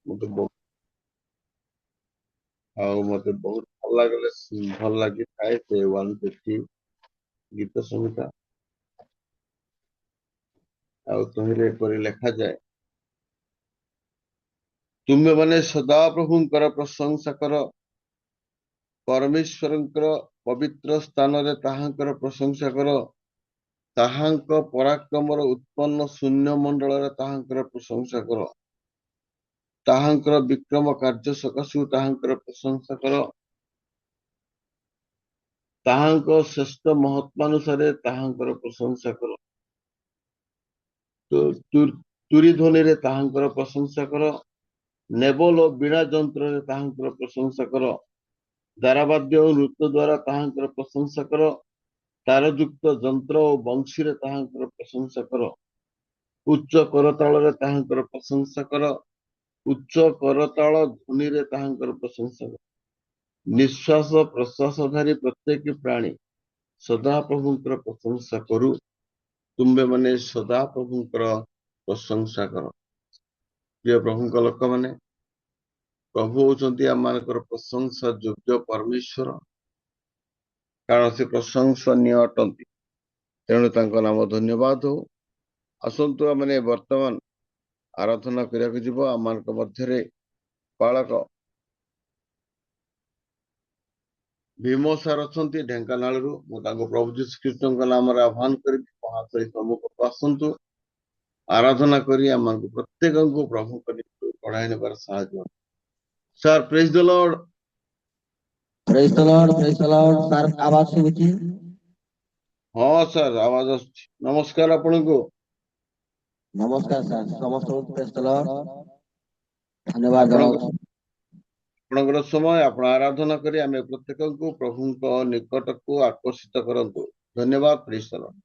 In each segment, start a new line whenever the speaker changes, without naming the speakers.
मते मते बहुत भल लगी थाए से 150 गीत संहिता तहिरे पर लिखा जाए तुम्हें माने सदा प्रभुंकर प्रशंसा कर परमेश्वरंकर पवित्र स्थान रे ताहांकर प्रशंसा कर ताहांक पराक्रमर उत्पन्न शून्य मंडल रे ताहांकर प्रशंसा कर ताहांकर विक्रम कार्य सकाशु ताहांकर प्रशंसा कर ताहांक श्रेष्ठ महत्वानुसारे ताहांकर प्रशंसा कर तुरी ध्वनि रे ताहांकर प्रशंसा कर नेबल और बीणा जंत्र रे ताहांकर प्रशंसा कर दारावाद्य और नृत्य द्वारा ताहांकर प्रशंसा कर तारयुक्त जंत्र और बंशी रे ताहांकर प्रशंसा कर उच्च करताल रे ताहांकर प्रशंसा कर उच्च करताल ध्वनि रे ताहांकर प्रशंसा कर निश्वास प्रश्वासधारी प्रत्येक प्राणी सदा प्रभुंकर प्रशंसा करू तुम्बे माने सदा प्रभुंकर प्रशंसा कर प्रिय प्रभुंक लोक माने प्रभु होचंती आमानकर प्रशंसा योग्य परमेश्वर कारण से प्रशंसनीय अटंती तेणु तांको नाम धन्यवाद हो आसंतु माने वर्तमान आराधना करिया जीव आमानक मध्यरे पालक भीम सार अच्छा ढेंकानाल प्रभु जीशु कृष्ण नाम आह्वान कर महाशय प्रमुख आसतु आराधना करी आम प्रत्येक को प्रभु पढ़ाई नेबार साहाय्य sir praise the Lord
praise the Lord sir आवाज सुबुची
हाँ सर आवाज नमस्कार आपण को
नमस्कार सर समस्त प्रेज द लॉर्ड धन्यवाद
आपणकर समय आपण आराधना करी आमे प्रत्येक को प्रभु को निकट को आकर्षित करंतु धन्यवाद praise the Lord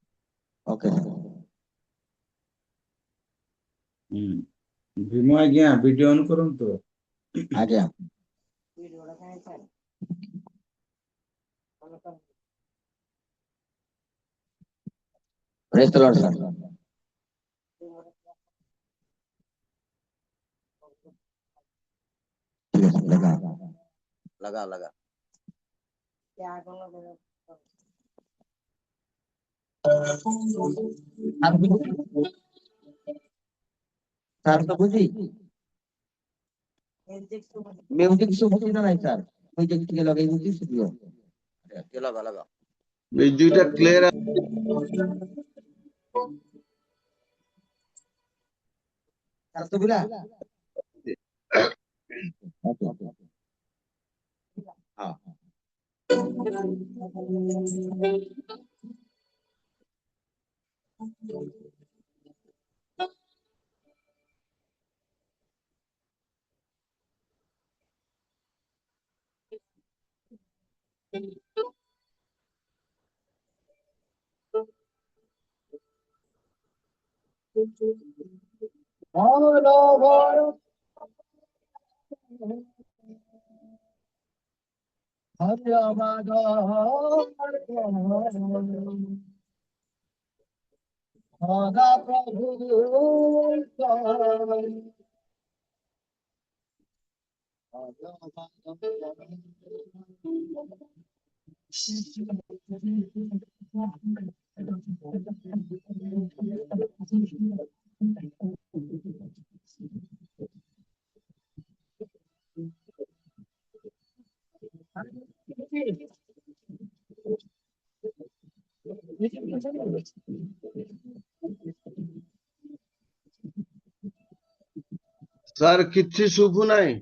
okay
Bhim आज्ञा वीडियो ऑन करंतु
आज्ञा प्रेज द लॉर्ड सर लगा लगा लगा सर तो बुझी म्यूजिक सुबुची ना नहीं सर म्यूजिक के लगे बुझी सुनियो के लगा लगा
म्यूजिकटा क्लियर
सर तो बुला हाँ
सर किछि शुभु नाही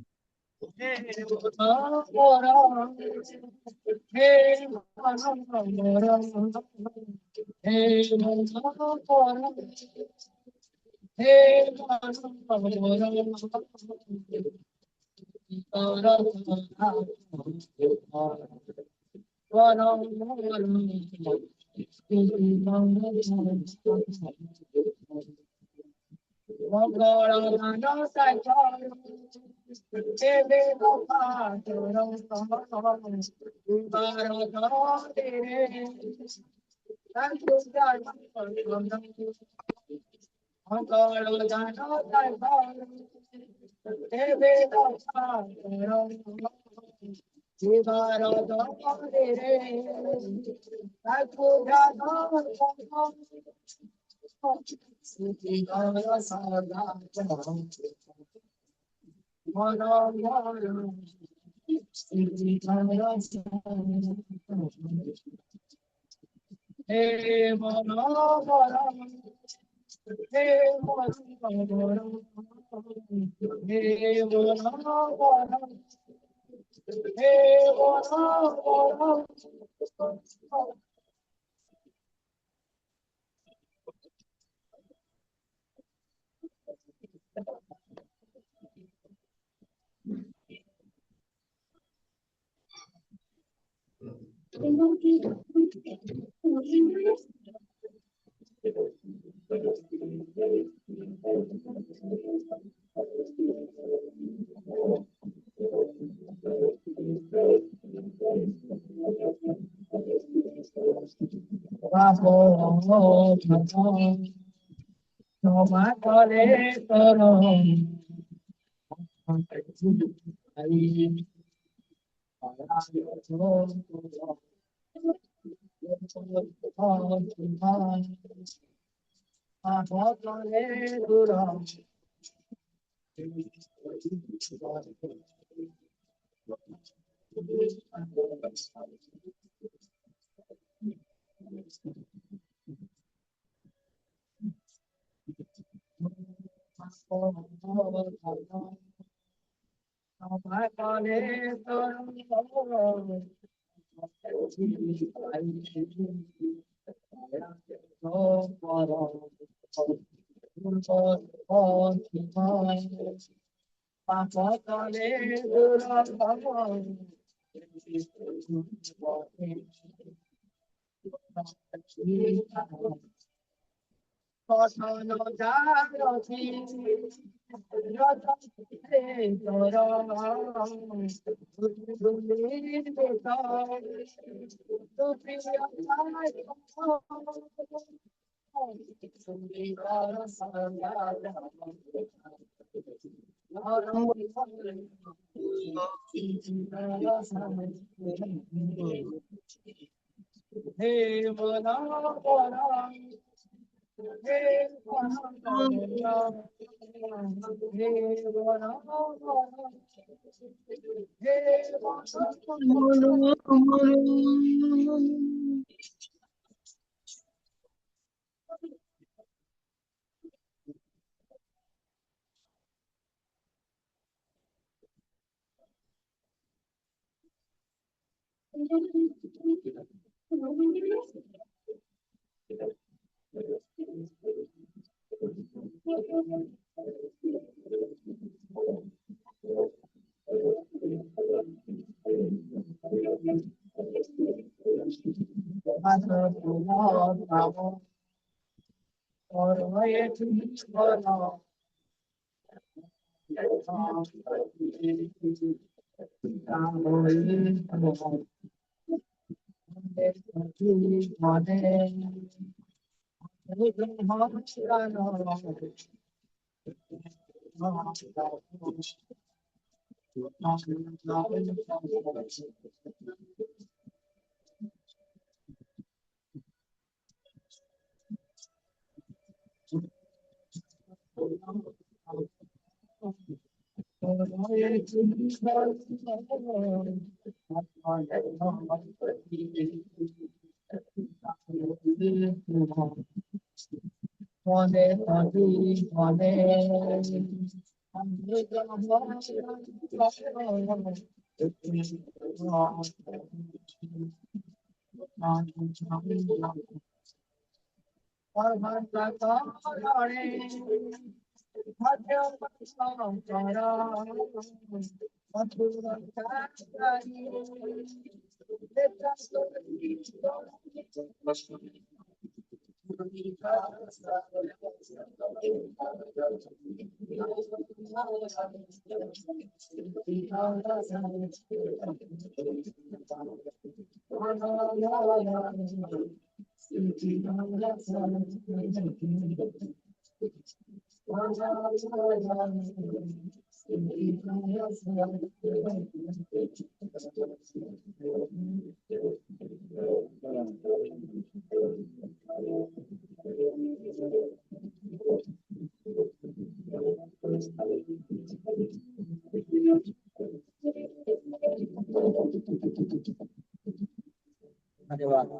धन्यवाद।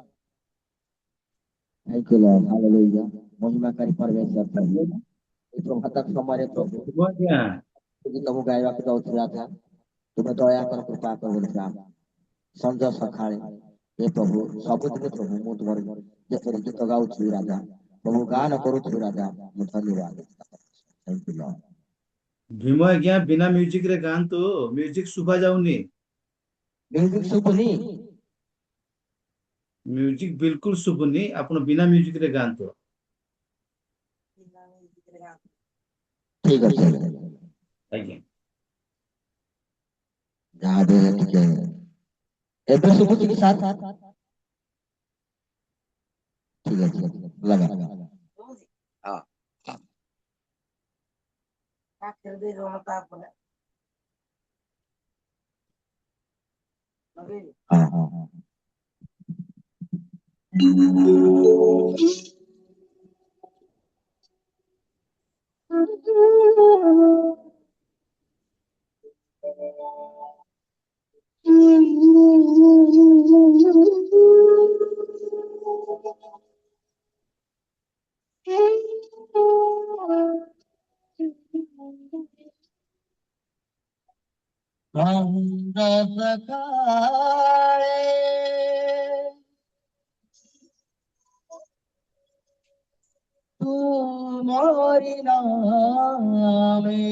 Thank you lord, hallelujah. महिमाकारी परमेश्वर प्रभु এই প্রভাতক সময়ে প্রভু
ଶୁଭ ଆଜ୍ଞା
তুমি ତମକୁ ଗାଇବାକୁ ଯାଉଛୁ ରାଜା, ତୁମେ ଦୟା କର କୃପା କର ବୋଲି ସଞ୍ଜ ସକାଳେ ଏ ପ୍ରଭୁ ସବୁଦିନ ପ୍ରଭୁ ମୁଁ ତୁମର ଯେପରି ଗୀତ ଗାଉଛି ରାଜା, ପ୍ରଭୁ ଗାନ କରୁଛୁ ରାଜା, ମୁଁ ଧନ୍ୟବାଦ। Thank you, Lord.
ଭୀମ ଆଜ୍ଞା ବିନା ମ୍ୟୁଜିକ ରେ ଗାଆନ୍ତୁ, ମ୍ୟୁଜିକ ଶୁଭା ଯାଉନି,
ମ୍ୟୁଜିକ ଶୁଭୁନି?
ମ୍ୟୁଜିକ ବିଲକୁଲ ଶୁଭୁନି, ଆପଣ ବିନା ମ୍ୟୁଜିକ ରେ ଗାଆନ୍ତୁ।
ଠିକ ଅଛି
ଆଜ୍ଞା
ଯାହା ବି ହେଲେ ଟିକେ ଏବେ ଶୁଭୁଛି କି ସାର୍? ଠିକ ଅଛି ଲଗା। ହଁ ହଁ ହଁ ହଁ। तू मोरी नामे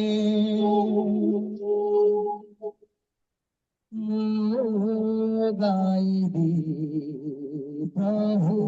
गाई प्रभु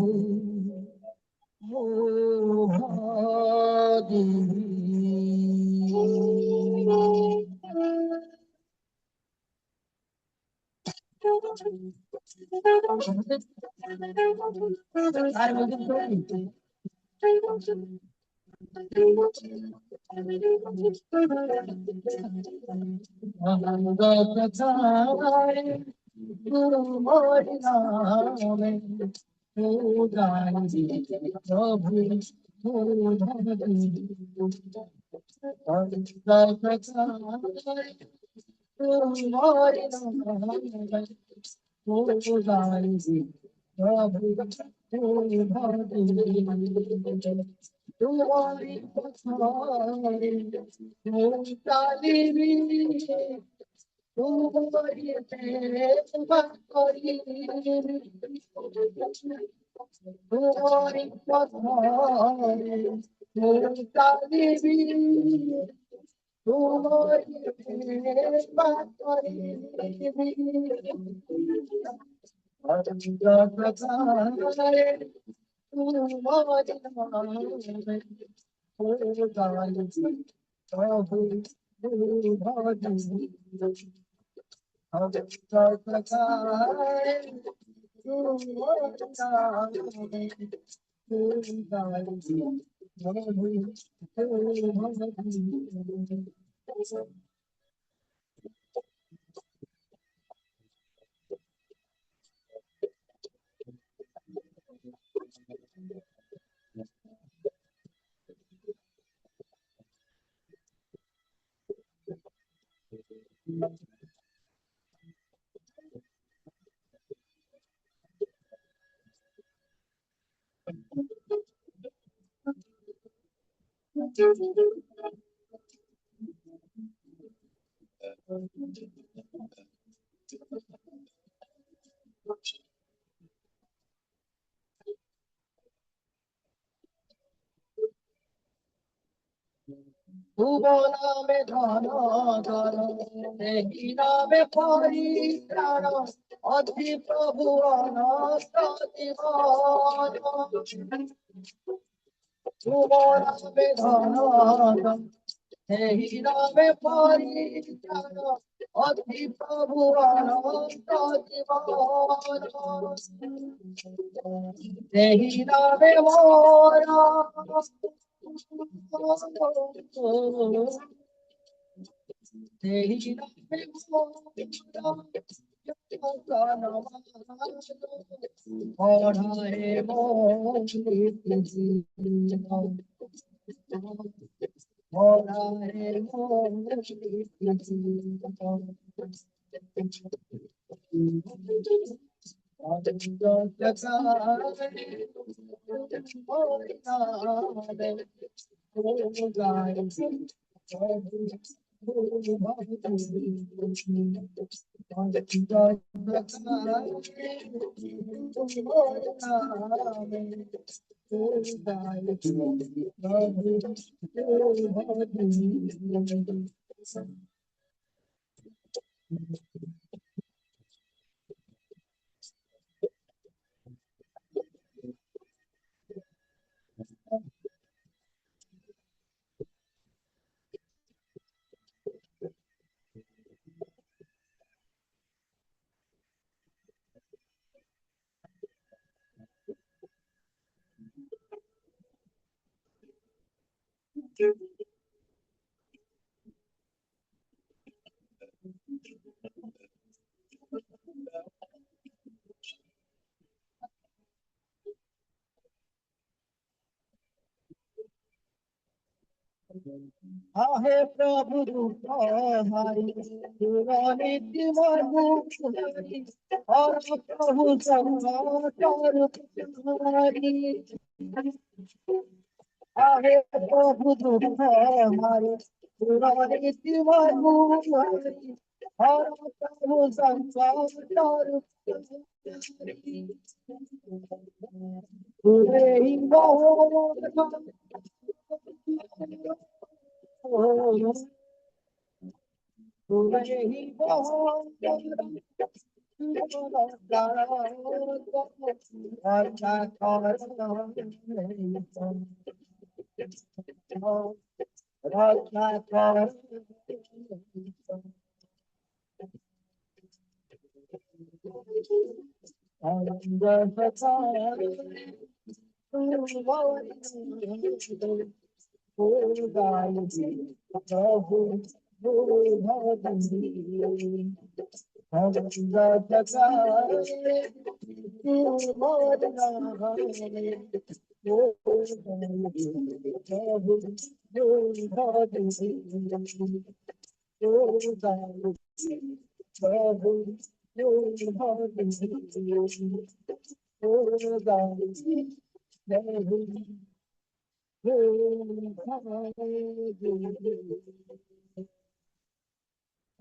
ভুবনামে ধন ধন এই নামে পরিত্রাণ অধি প্রভু অনন্ত জীবন ভুবনামে ধন ধন এই নামে পরিত্রাণ অধি প্রভু অনন্ত জীবন এই নামে মোরা आहे प्रभु रूप हमारी नित्य मधुर हमारी और प्रभु समाचार हमारी आहे प्रभु रूप हमारे नित्य मधुर हमारी और प्रभु समाचार हमारी पूरे ही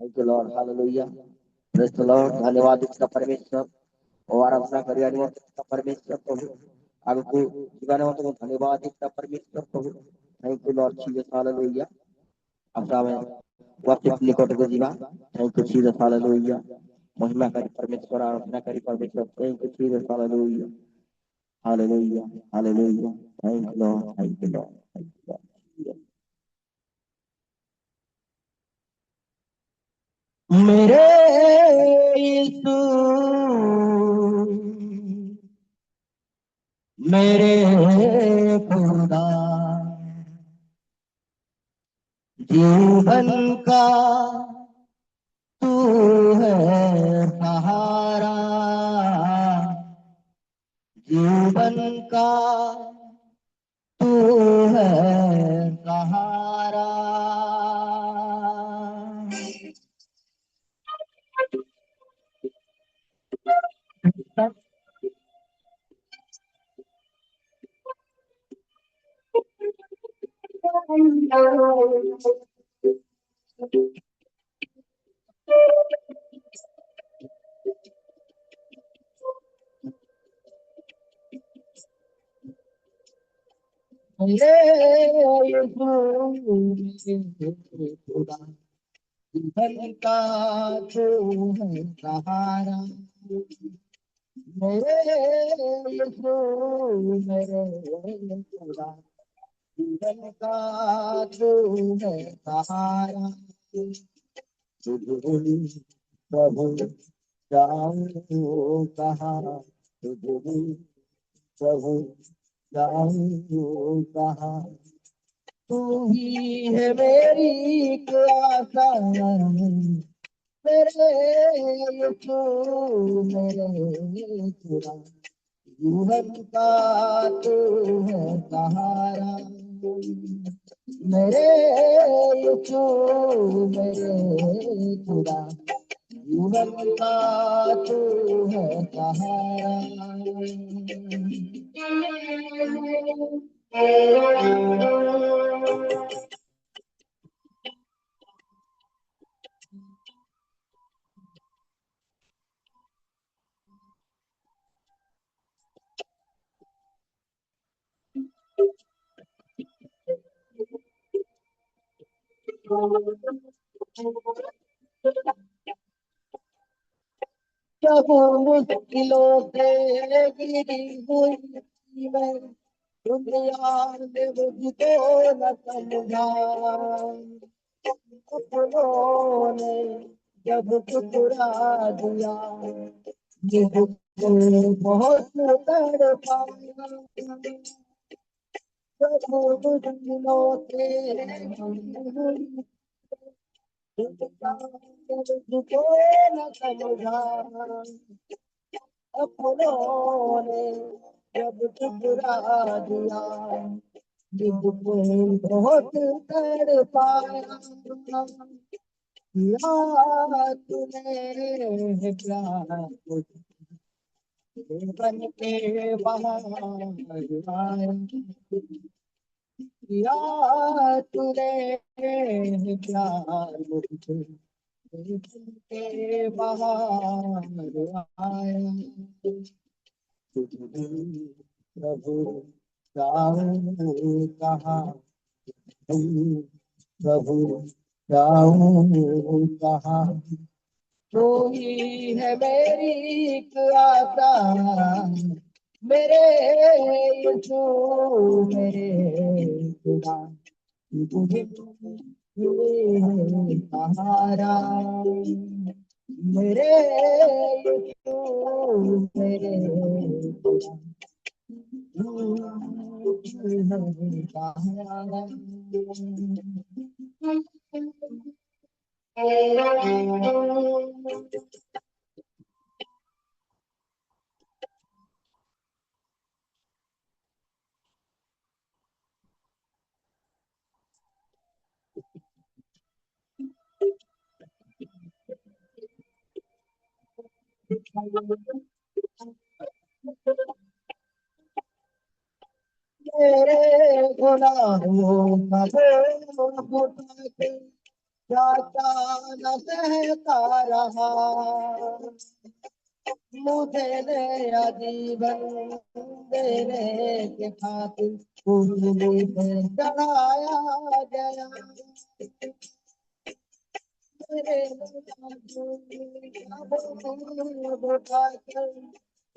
Thank you, Lord. Hallelujah. Praise the Lord. धन्यवाद इसका परमेश्वर और आराधना करिए इसका परमेश्वर प्रभु आपको जीवन में तो धन्यवाद इसका परमेश्वर प्रभु thank you lord Jesus hallelujah अब हमें वर्शिप निकट को जीवा थैंक यू जीसस हालेलुया महिमा करी परमेश्वर आराधना करी परमेश्वर thank you Jesus hallelujah hallelujah hallelujah thank you Lord thank you Lord thank you Lord मेरे यीशु मेरे खुदा जीवन का तू है सहारा जीवन का तू है सहारा जीवन का तू है सहारा मेरे यीशु मेरे खुदा जीवन का तू है सहारा प्रभु जाऊं कहाँ प्रभु जाऊं कहाँ तू ही है मेरी एक आशा, मेरे यीशु मेरे खुदा, जीवन का तू है सहारा, मेरे यीशु मेरे खुदा, जीवन का तू है सहारा। जब मुश्किलों से घिरी हुई मैं, दुनिया ने मुझको न समझा, उन्होंने जब ठुकरा दिया, मुझको बहुत तड़पाया। जब मुश्किलों से घिरी हुई दुनिया ने मुझको न समझा, अपनों ने जब ठुकरा दिया, मुझको बहुत तड़पाया। या तूने प्यार बन के बाहर आया, या तूने प्यार मुझे बन के बाहर आया। प्रभु जाऊं कहाँ, प्रभु जाऊं कहाँ, तू ही है मेरी एक आशा, मेरे यीशु मेरे खुदा, तुझे है सहारा, मेरे यीशु मेरे खुदा, तुझे है सहारा। मेरे गुनाहों का बोझ उठा के जाता न सहता रहा, मुझे नया जीवन देने के खातिर कुर्सी पे चढ़ाया गया। मेरे गुनाहों का बोझ उठा के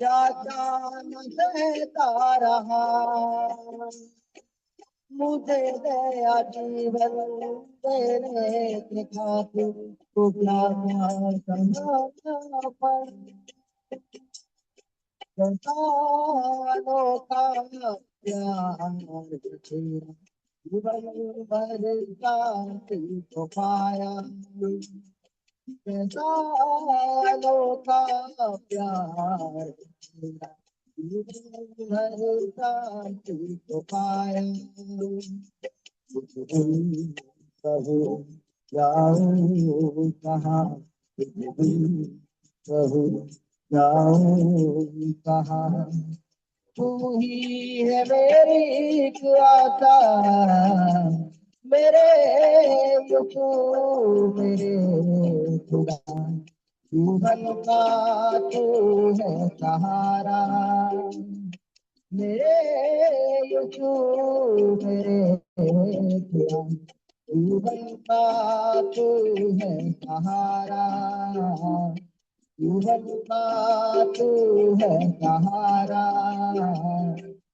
जाता न सहता रहा, मुझे नया जीवन देने के खातिर कुर्बान करना पड़ा। संतानों का प्यार तेरा जीवन भर शांति को पाया, संतानों का प्यार तेरा जीवन भर शांति को पाया। प्रभु जाऊं कहाँ, प्रभु जाऊं कहाँ, तू ही है मेरी एक आशा, मेरे यीशु मेरे खुदा, जीवन का तू है सहारा, मेरे यीशु मेरे खुदा, जीवन का तू है सहारा, जीवन का तू है सहारा,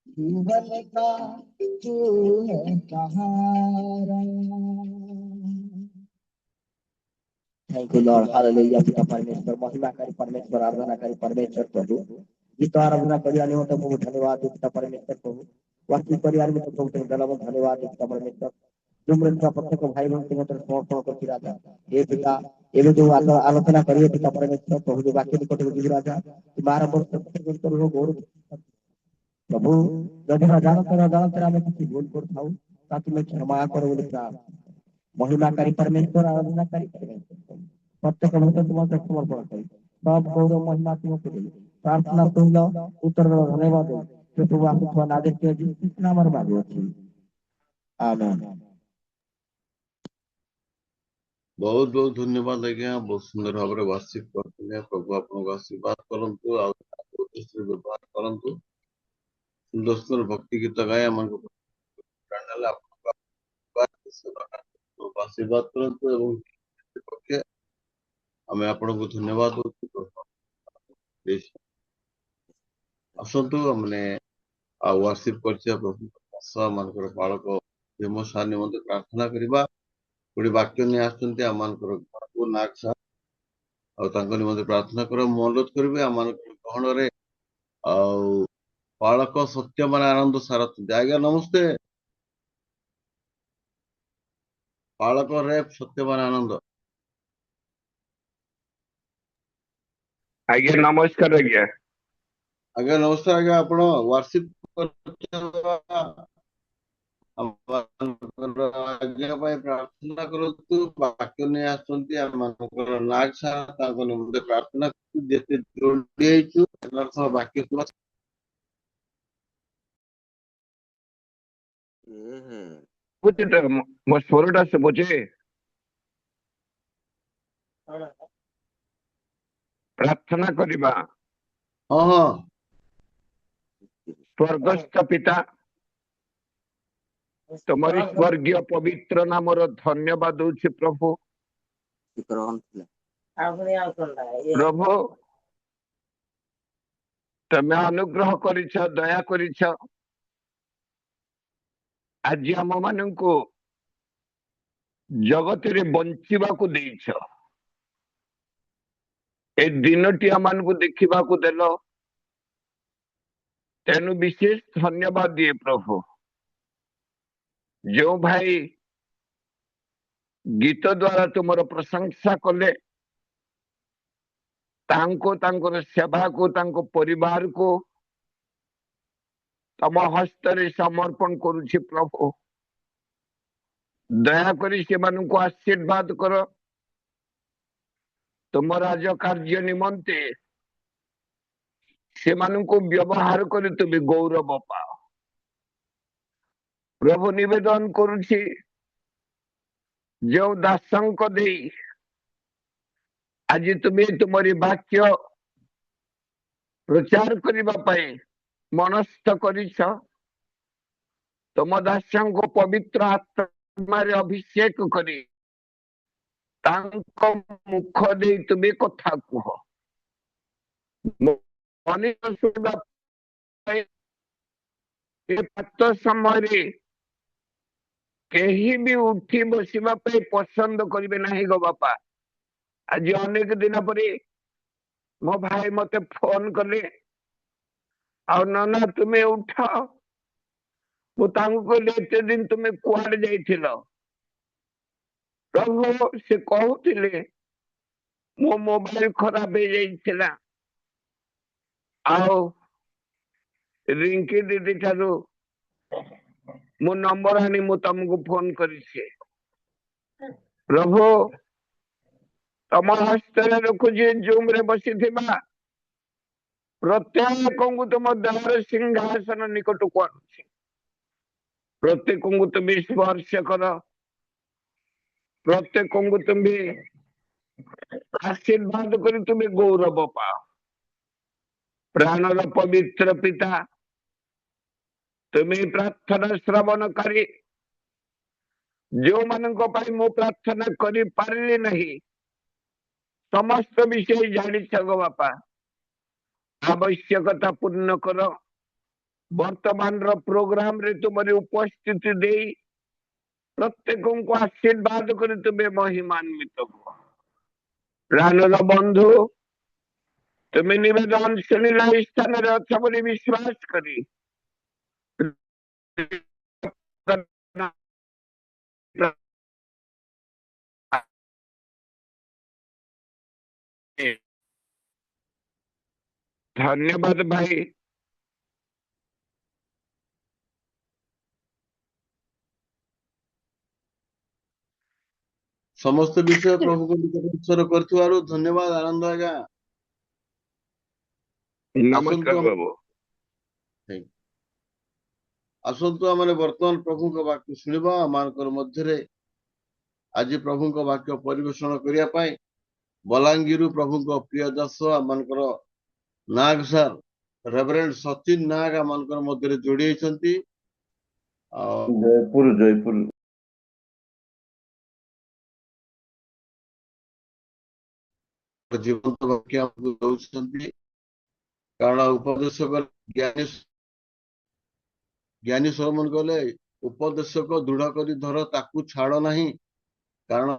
जीवन का तू है सहारा। Thank you lord, hallelujah. पिता परमेश्वर, महिमाकारी परमेश्वर, आराधनाकारी परमेश्वर प्रभु, गीत आराधना करियाने हो तो प्रभु धन्यवाद पिता परमेश्वर प्रभु, वास्तविक परिवार में तो प्रभु धन्यवाद पिता परमेश्वर। ଜୁମ୍ରେ ଥିବା ପ୍ରତ୍ୟେକ ଭାଇ ଭଉଣୀ ମଧ୍ୟରେ ସମର୍ପଣ କରୁଛି ରାଜା। ଏ ପିତା ଏବେ ଯୋଉ ଆଲୋଚନା କରିବେ ପିତା ପରମେଶ୍ୱର ପ୍ରଭୁ ଯୋଉ ବାକ୍ୟ ନିକଟକୁ ଯିବି ରାଜା, 12 ବର୍ଷ ଗୌରବ ପ୍ରଭୁ ଯଦି ଜାଣତରେ ଆମେ କିଛି ଭୁଲ କରୁଥାଉ ତା ତୁମେ କ୍ଷମା କର ବୋଲି ମହିମାକାରୀ ପରମେଶ୍ୱର ଆରାଧନାକାରୀ ପ୍ରତ୍ୟେକ ଭକ୍ତ ତୁମକୁ ସମର୍ପଣ କରି ସବ ଗୌରବ ମହିମା ତୁମକୁ ଦେଇ ପ୍ରାର୍ଥନା ଶୁଣିଲ ଉତ୍ତରର ଧନ୍ୟବାଦ ପ୍ରଭୁ ଆସୁଥିବା ନାଦିତ୍ୟ ଯୀଶୁ ନାମରେ ମାଗୁଅଛି ଆମେନ୍।
बहुत बहुत धन्यवाद आज्ञा, बहुत सुंदर भाव में वार्षिक करते प्रभु आपको आशीर्वाद करंतु व्यवहार करंतु सुंदर सुंदर भक्ति गीत गाय आशीर्वाद करंतु एवं पक्षे आम आपको धन्यवाद आसतु मैंने वर्शिप कर प्रभु मान बालक भीम सार निमंत्रण प्रार्थना करवा गोटे वाक्य नहीं आसुँच आम नाग सार निमंत्रण प्रार्थना कर मु अनुरोध करी आम गहन बालक सत्य मान आनंद सारथी आज्ञा नमस्ते बालक रेप सत्यमान आनंद
आज्ञा नमस्कार आज्ञा
आज्ञा नमस्कार आज्ञा आपण वर्शिप आज्ञा प्रार्थना करतु वाक्य नहीं आसुँच आम नाग सार निमंत्रण प्रार्थना जिते जोड़ी वाक्य
मो स्वरटा शुभुचे प्रार्थना करिबा।
हाँ हाँ
स्वर्गस्थ पिता तुम्हारी स्वर्गीय पवित्र नाम धन्यवाद दूची प्रभु। प्रभु तमे अनुग्रह करिछ दया करिछ आज आम मान को जगत रे बंचिबा को देइछ ए दिनटी आम को देखा देल तेनु विशेष धन्यवाद दिए प्रभु। जो भाई गीत द्वारा तुमर प्रशंसा कले तांको तांकर सेवा को तांको परिवार को तम हस्तरे समर्पण करुछि प्रभु। दया करी से को आशीर्वाद कर तुम राज कार्य निमंते से को व्यवहार कर तुम्हें गौरव पाओ प्रभु। निवेदन करुछि जो दासंक दे आज तुम्हें तुम्हारी वाक्य प्रचार करने मनस्थ करिछ तुम दासंक पवित्र आत्मा रे अभिषेक करी तांको मुख दे तुम्हें कथा कह समय कहीं भी उठी बसवा पसंद करेंगे ना गो बापा। आज अनेक दिन पर मो भाई मत फोन कले आ ना तुम्हें उठ मुझे दिन तुम्हें कुआड़े जाइथिल प्रभु से कहते मो मोबाइल खराब हो जाइथिला आओ रिंकी दीदी ठारू मो नंबर आनी मु तुमको फोन करिछे प्रभु तम हस्त रखुचे जूम रे बसी प्रत्येक को तुम दयार सिंहासन निकट को आनुचे प्रत्येक को तुम स्पर्श कर प्रत्येक को तुम आशीर्वाद कर तुम्हें गौरव पाओ। प्राणर पवित्र पिता तुम्हें प्रार्थना श्रवण करी जो मान मु प्रार्थना करी पारिली नहीं समस्त विषय जानी गो बापा आवश्यकता पूर्ण कर वर्तमान प्रोग्राम रे तुम्हारी उपस्थिति दे प्रत्येक को आशीर्वाद कर तुम्हें महिमान्वित हो। प्राणर बंधु तुम्हें निवेदन शुणिला स्थान अच्छा बोली विश्वास करी धन्यवाद भाई।
समस्त विषय प्रभु को निकट करथिबारु धन्यवाद आनंद आज्ञा।
नमस्कार
आसंतु
बाबू।
आसंतु आमने वर्तमान प्रभु को वाक्य सुनिबा आमानकर मध्यरे आज प्रभु को वाक्य परिवेषण करिया पाए बलांगीर प्रभु को प्रिय दास आमानकर नाग सर रेवरेंड सचिन नाग आमानकर मध्यरे जोड़ी होइछंती।
जयपुर
जीवंत वाक्य हमको दउछंती कारण उपदेशक ज्ञानी सरमन गले उपदेशक दृढ़ करी धर ताकू छाड़ नहीं कारण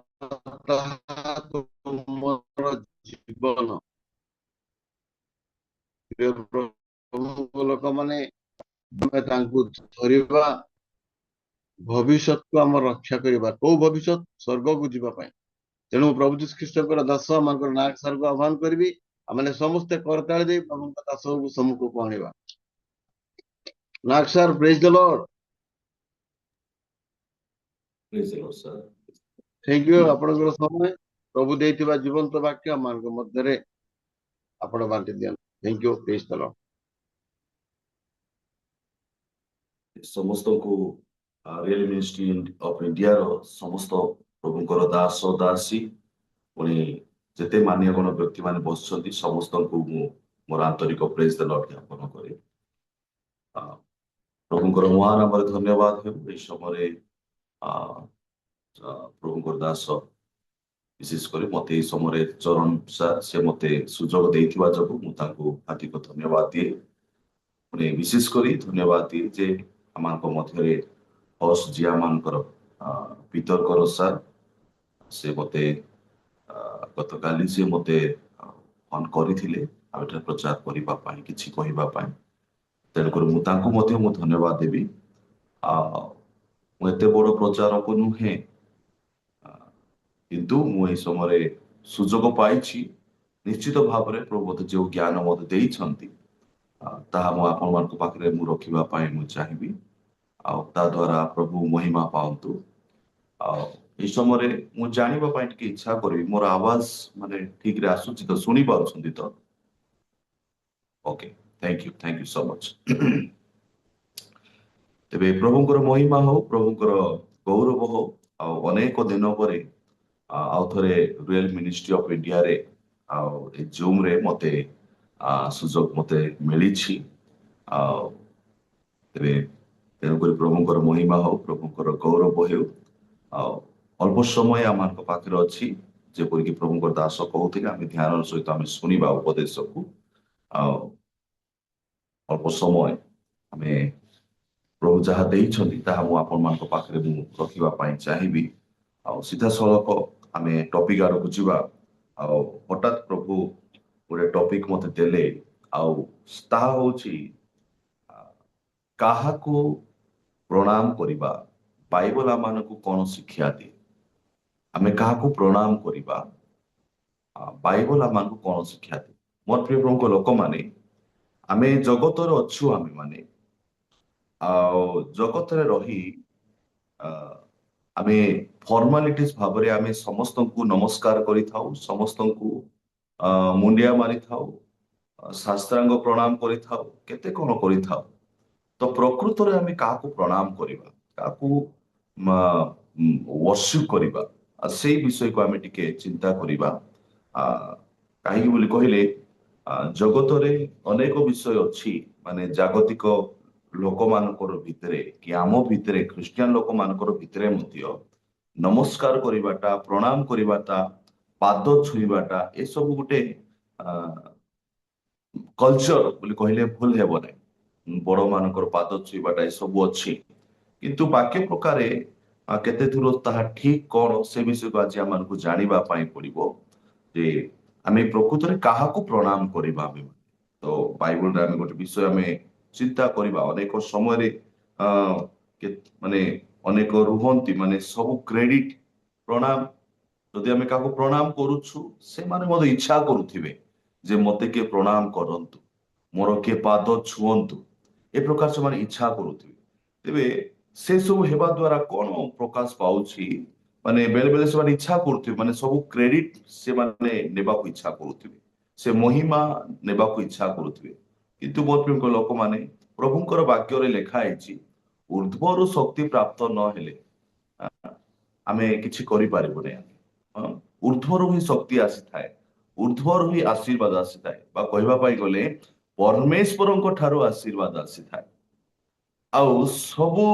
ताहा तुमर जीवन। लोक माने धरिबा भविष्य को आम रक्षा करबा को भविष्य स्वर्ग को जीवा पाए तेणु प्रभु जीशु ख्रीष्ट दास आमर नाग सार को आह्वान करी आम समस्ते करताली दे प्रभु दास को सम्मुख को आणवा। नाग सार praise the Lord. Thank you आपनकर समय प्रभु देथिबा जीवंत वाक्य आम मध्य आपण बांटी दिया। Thank you praise the Lord.
समस्त को रियल मिनिस्ट्री ऑफ इंडिया रो समस्त प्रभुंकर दास दासी पुणी जेते मान्यगण व्यक्ति माने बसछंती समस्त को मोर आंतरिक प्रेज द लॉर्ड ज्ञापन करे। प्रभुंकर महान नाम धन्यवाद हे ए समय प्रभुंकर दास विशेष कर मत समय चरण से मत सुजोग देथिबा जब मु ताको हार्दिक धन्यवाद दिए पुणी विशेष कर धन्यवाद दिए जे आमान मध्य हस जिया मानकर पितरकर सार से मते गत काली से मते फोन करथिले आउटा प्रचार करिबा पाई किछि कहिबा पाई तेणुकर मु तांको मध्य मु धन्यवाद देबी। मु एते बड़ प्रचारक नुहे किंतु मु ए समय सुजोग पाइछि निश्चित भाव में प्रभु मते जो ज्ञान मते देइछंती ताहा मु आपन मान को पाखरे मु रखिबा पाई मु चाहिबी ता द्वारा प्रभु महिमा पाउतु। इस समय मु जानिबा पाई टिके इच्छा करबी मोर आवाज माने ठीक रे आसुची तो सुनी पाउछंती तो okay thank you so much. तेबे प्रभुंकर महिमा हो प्रभुंकर गौरव हो अनेक दिन पर आउ थरे रियल मिनिस्ट्री ऑफ इंडिया रे ए जूम रे मते सुजोग मते मिली तेबे तेणुक प्रभुंकर महिमा हो प्रभुंकर गौरव हो अल्प समय आम पाखे अच्छी जेपरिक प्रभुंकर दास कहते आम ध्यान सहित आम शुणा उपदेश को अल्प समय आम प्रभु जहाँ मुझे पाखे रखापी चाहिए सीधा सड़क आम टपिक आड़ को जा हठात प्रभु गोटे टपिक मत देले काहाको प्रणाम करिबा बाइबल आम को कौन शिक्षा दिए आमे काहाको प्रणाम करिबा बाइबल आम को कौन शिक्षा दिए। मोर प्रिय प्रभु लोक माने आमे जगत अच्छु आमे माने जगत रही आमे फॉर्मालिटीज भाव में आमे समस्त को नमस्कार करि थाउ समस्त को मुंडिया मारी थाउ शास्त्रांग प्रणाम करि थाउ केते कोन करि थाउ तो प्रकृत रे आमे काहाको प्रणाम करिबा काहाको वर्शिप करिबा से विषय को आमे टिके चिंता करिबा कहीं बोली कहले जगत रे अनेक विषय अच्छी माने जागतिक लोक मानकर भितरे कि आम भितरे ख्रिस्टियन लोक मानकर भितरे मध्य नमस्कार करिबाटा प्रणाम करिबाटा पाद छुईबाटा ए सब गोटे कल्चर बोली कहले भूल हेबो नै बड़ मानकर पाद छुईबाटा ए सब अच्छी किंतु बाक्य प्रकार केते दूर ताहा ठीक कौन से विषय को आज आम को जानिबा पाई पड़िबो जे आमे प्रकृत रे काहाको प्रणाम करिबा आमे तो बाइबल रे आमे गोटे विषय आमे चिंता करिबा अनेक समय रे माने ଅନେକ ରୁହନ୍ତି ମାନେ ସବୁ କ୍ରେଡିଟ ପ୍ରଣାମ ଯଦି ଆମେ କାହାକୁ ପ୍ରଣାମ କରୁଛୁ ସେମାନେ ମଧ୍ୟ ଇଚ୍ଛା କରୁଥିବେ ଯେ ମତେ କିଏ ପ୍ରଣାମ କରନ୍ତୁ ମୋର କିଏ ପାଦ ଛୁଅନ୍ତୁ ଏ ପ୍ରକାର ସେମାନେ ଇଚ୍ଛା କରୁଥିବେ ତେବେ ସେ ସବୁ ହେବା ଦ୍ୱାରା କଣ ପ୍ରକାଶ ପାଉଛି ମାନେ ବେଳେ ବେଳେ ସେମାନେ ଇଚ୍ଛା କରୁଥିବେ ମାନେ ସବୁ କ୍ରେଡିଟ ସେମାନେ ନେବାକୁ ଇଚ୍ଛା କରୁଥିବେ ସେ ମହିମା ନେବାକୁ ଇଚ୍ଛା କରୁଥିବେ କିନ୍ତୁ ମୋ ପ୍ରିୟ ଲୋକମାନେ ପ୍ରଭୁଙ୍କର ବାକ୍ୟରେ ଲେଖା ହେଇଛି ଉର୍ଦ୍ଧ୍ୱରୁ ଶକ୍ତି ପ୍ରାପ୍ତ ନହେଲେ ଆମେ କିଛି କରିପାରିବୁନି ଉର୍ଦ୍ଧ୍ୱରୁ ହିଁ ଶକ୍ତି ଆସିଥାଏ ଉର୍ଦ୍ଧ୍ୱରୁ ହିଁ ଆଶୀର୍ବାଦ ଆସିଥାଏ ବା କହିବା ପାଇଁ ଗଲେ ପରମେଶ୍ୱରଙ୍କ ଠାରୁ ଆଶୀର୍ବାଦ ଆସିଥାଏ ଆଉ ସବୁ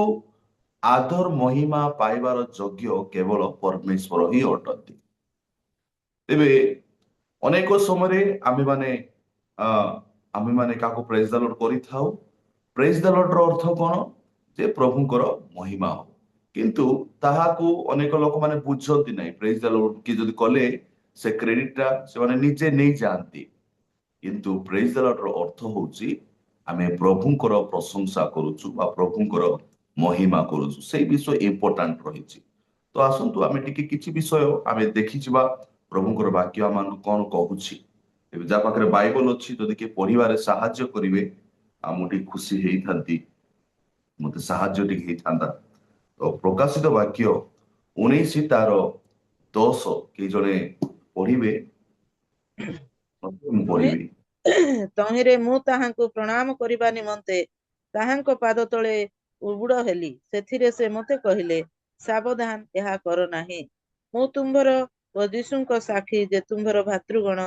ଆଦର ମହିମା ପାଇବାର ଯୋଗ୍ୟ କେବଳ ପରମେଶ୍ୱର ହିଁ ଅଟନ୍ତି ତେବେ ଅନେକ ସମୟରେ ଆମେମାନେ କାହାକୁ ପ୍ରେଜ ଦ ଲର୍ଡ କରିଥାଉ ପ୍ରେଜ ଦ ଲର୍ଡ ର ଅର୍ଥ କଣ ଯେ ପ୍ରଭୁଙ୍କର ମହିମା ହଉ କିନ୍ତୁ ତାହାକୁ ଅନେକ ଲୋକମାନେ ବୁଝନ୍ତି ନାହିଁ ପ୍ରେଜ ଦ ଲର୍ଡ କି ଯଦି କଲେ ସେ କ୍ରେଡିଟ ଟା ସେମାନେ ନିଜେ ନେଇଯାଆନ୍ତି କିନ୍ତୁ ପ୍ରେଜ ଦ ଲର୍ଡ ର ଅର୍ଥ ହଉଛି ଆମେ ପ୍ରଭୁଙ୍କର ପ୍ରଶଂସା କରୁଛୁ ବା ପ୍ରଭୁଙ୍କର ମହିମା କରୁଛୁ ସେଇ ବିଷୟ ଇମ୍ପୋର୍ଟାଣ୍ଟ ରହିଛି ତ ଆସନ୍ତୁ ଆମେ ଟିକେ କିଛି ବିଷୟ ଆମେ ଦେଖିଯିବା ପ୍ରଭୁଙ୍କର ବାକ୍ୟ ଆମମାନଙ୍କୁ କଣ କହୁଛି ଏବେ ଯାହା ପାଖରେ ବାଇବଲ ଅଛି ଯଦି କିଏ ପଢିବାରେ ସାହାଯ୍ୟ କରିବେ ଆଉ ମୁଁ ଟିକେ ଖୁସି ହେଇଥାନ୍ତି ମତେ ସାହାଯ୍ୟ ଟିକେ ହେଇଥାନ୍ତା ତ ପ୍ରକାଶିତ ବାକ୍ୟ 19 ତାର 10 କେହି ଜଣେ ପଢିବେ ମୁଁ ପଢିବି
ତହିଁରେ ମୁଁ ତାହାଙ୍କୁ ପ୍ରଣାମ କରିବା ନିମନ୍ତେ ତାହାଙ୍କ ପାଦ ତଳେ ଉବୁଡ ହେଲି ସେଥିରେ ସେ ମତେ କହିଲେ ସାବଧାନ ଏହା କର ନାହିଁ ମୁଁ ତୁମ୍ଭର ଓ ଯୀଶୁଙ୍କ ସାକ୍ଷୀ ଯେ ତୁମ୍ଭର ଭାତୃଗଣ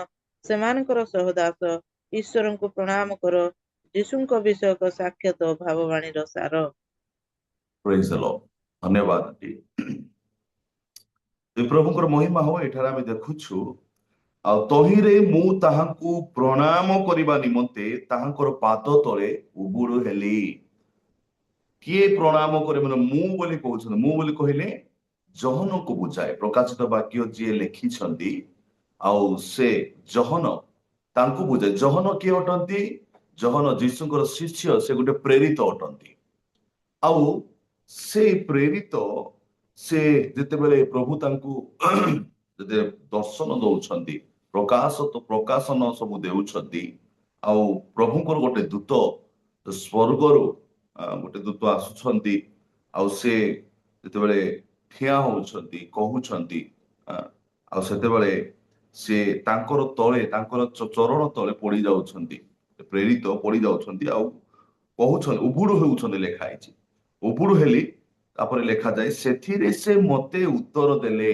ସେମାନଙ୍କର ସହଦାସ ଈଶ୍ୱରଙ୍କୁ ପ୍ରଣାମ କର ଯୀଶୁଙ୍କ ବିଷୟକ ସାକ୍ଷାତ ଭାବବାଣୀର ସାର
ପ୍ରେଜ ଦ ଲର୍ଡ ଧନ୍ୟବାଦ ପ୍ରଭୁଙ୍କର ମହିମା ହଉ ଏଠାରେ ଆମେ ଦେଖୁଛୁ ଆଉ ତହିଁରେ ମୁଁ ତାହାଙ୍କୁ ପ୍ରଣାମ କରିବା ନିମନ୍ତେ ତାହାଙ୍କର ପାଦ ତଳେ ଉବୁଡ ହେଲି କିଏ ପ୍ରଣାମ କରେ ମାନେ ମୁଁ ବୋଲି କହୁଛନ୍ତି ମୁଁ ବୋଲି କହିଲେ ଜହନକୁ ବୁଝାଏ ପ୍ରକାଶିତ ବାକ୍ୟ ଯିଏ ଲେଖିଛନ୍ତି ଆଉ ସେ ଜହନ ତାଙ୍କୁ ବୁଝାଏ ଜହନ କିଏ ଅଟନ୍ତି ଜହନ ଯୀଶୁଙ୍କର ଶିଷ୍ୟ ସେ ଗୋଟେ ପ୍ରେରିତ ଅଟନ୍ତି ଆଉ ସେ ପ୍ରେରିତ ସେ ଯେତେବେଳେ ପ୍ରଭୁ ତାଙ୍କୁ ଯେତେ ଦର୍ଶନ ଦଉଛନ୍ତି ପ୍ରକାଶନ ସବୁ ଦେଉଛନ୍ତି ଆଉ ପ୍ରଭୁଙ୍କର ଗୋଟେ ଦୂତ ସ୍ୱର୍ଗରୁ ଗୋଟେ ଦୂତ ଆସୁଛନ୍ତି ଆଉ ସେ ଯେତେବେଳେ ଠିଆ ହଉଛନ୍ତି କହୁଛନ୍ତି ଆଉ ସେତେବେଳେ ସେ ତାଙ୍କର ତଳେ ତାଙ୍କର ଚରଣ ତଳେ ପଡି ଯାଉଛନ୍ତି ପ୍ରେରିତ ପଡି ଯାଉଛନ୍ତି ଆଉ କହୁଛନ୍ତି ଉବୁଡ ହେଉଛନ୍ତି ଲେଖା ହେଇଛି ଉବୁଡ ହେଲି ତାପରେ ଲେଖାଯାଏ ସେଥିରେ ସେ ମତେ ଉତ୍ତର ଦେଲେ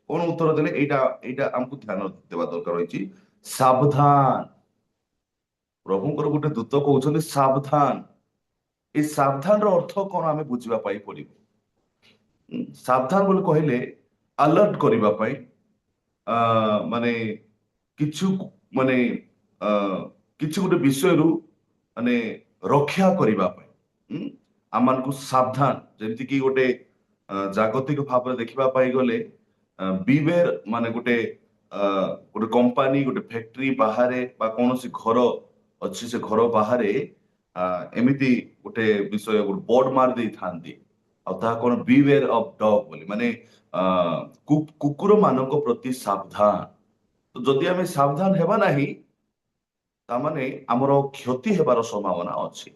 କଣ ଉତ୍ତର ଦେଲେ ଏଇଟା ଏଇଟା ଆମକୁ ଧ୍ୟାନ ଦେବା ଦରକାର ରହିଛି ସାବଧାନ ପ୍ରଭୁଙ୍କର ଗୋଟେ ଦୂତ କହୁଛନ୍ତି ସାବଧାନ এই ସାବଧାନର ଅର୍ଥ କଣ ଆମେ ବୁଝିବା ପାଇଁ ପଡିବ ସାବଧାନ ବୋଲି କହିଲେ ଆଲର୍ଟ କରିବା ପାଇଁ ମାନେ କିଛି ମାନେ କିଛି ଗୋଟେ ବିଷୟରୁ ମାନେ ରକ୍ଷା କରିବା ପାଇଁ ଆମମାନଙ୍କୁ ସାବଧାନ ଯେମିତିକି ଗୋଟେ ଜାଗତିକ ଭାବରେ ଦେଖିବା ପାଇଁ ଗଲେ ବିବେର ମାନେ ଗୋଟେ ଗୋଟେ କମ୍ପାନୀ ଗୋଟେ ଫ୍ୟାକ୍ଟ୍ରି ବାହାରେ ବା କୌଣସି ଘର ଅଛି ସେ ଘର ବାହାରେ ଏମିତି ଗୋଟେ ବିଷୟ ଗୋଟେ ବୋର୍ଡ ମାରି ଦେଇଥାନ୍ତି ଆଉ ତାହା କଣ ବିୱେର ଅଫ ଡଗ୍ ବୋଲି ମାନେ କୁକୁର ମାନଙ୍କ ପ୍ରତି ସାବଧାନ ତ ଯଦି ଆମେ ସାବଧାନ ହେବା ନାହିଁ ତାମାନେ ଆମର କ୍ଷତି ହେବାର ସମ୍ଭାବନା ଅଛି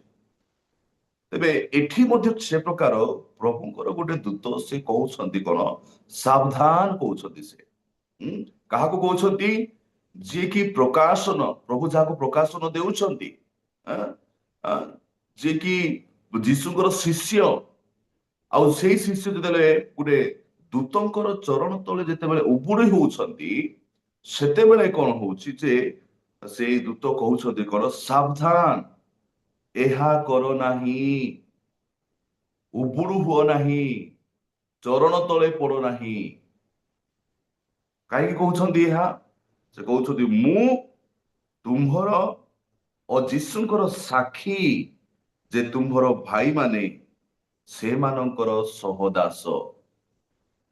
ତେବେ ଏଠି ମଧ୍ୟ ସେ ପ୍ରକାର ପ୍ରଭୁଙ୍କର ଗୋଟେ ଦୂତ ସେ କହୁଛନ୍ତି କଣ ସାବଧାନ କହୁଛନ୍ତି ସେ କାହାକୁ କହୁଛନ୍ତି ଯିଏକି ପ୍ରକାଶନ ପ୍ରଭୁ ଯାହାକୁ ପ୍ରକାଶନ ଦେଉଛନ୍ତି ଯିଏକି ଯୀଶୁଙ୍କର ଶିଷ୍ୟ ଆଉ ସେଇ ଶିଷ୍ୟ ଯେତେବେଳେ ଗୋଟେ ଦୂତଙ୍କର ଚରଣ ତଳେ ଯେତେବେଳେ ଉବୁଡି ହଉଛନ୍ତି ସେତେବେଳେ କଣ ହଉଛି ଯେ ସେଇ ଦୂତ କହୁଛନ୍ତି କଣ ସାବଧାନ ଏହା କର ନାହିଁ ଉବୁଡୁ ହୁଅ ନାହିଁ ଚରଣ ତଳେ ପଡ ନାହିଁ କାହିଁକି କହୁଛନ୍ତି ଏହା ସେ କହୁଛନ୍ତି ମୁଁ ତୁମ୍ଭର ଓ ଯୀଶୁଙ୍କର ସାକ୍ଷୀ ଯେ ତୁମ୍ଭର ଭାଇମାନେ ସେମାନଙ୍କର ସହଦାସ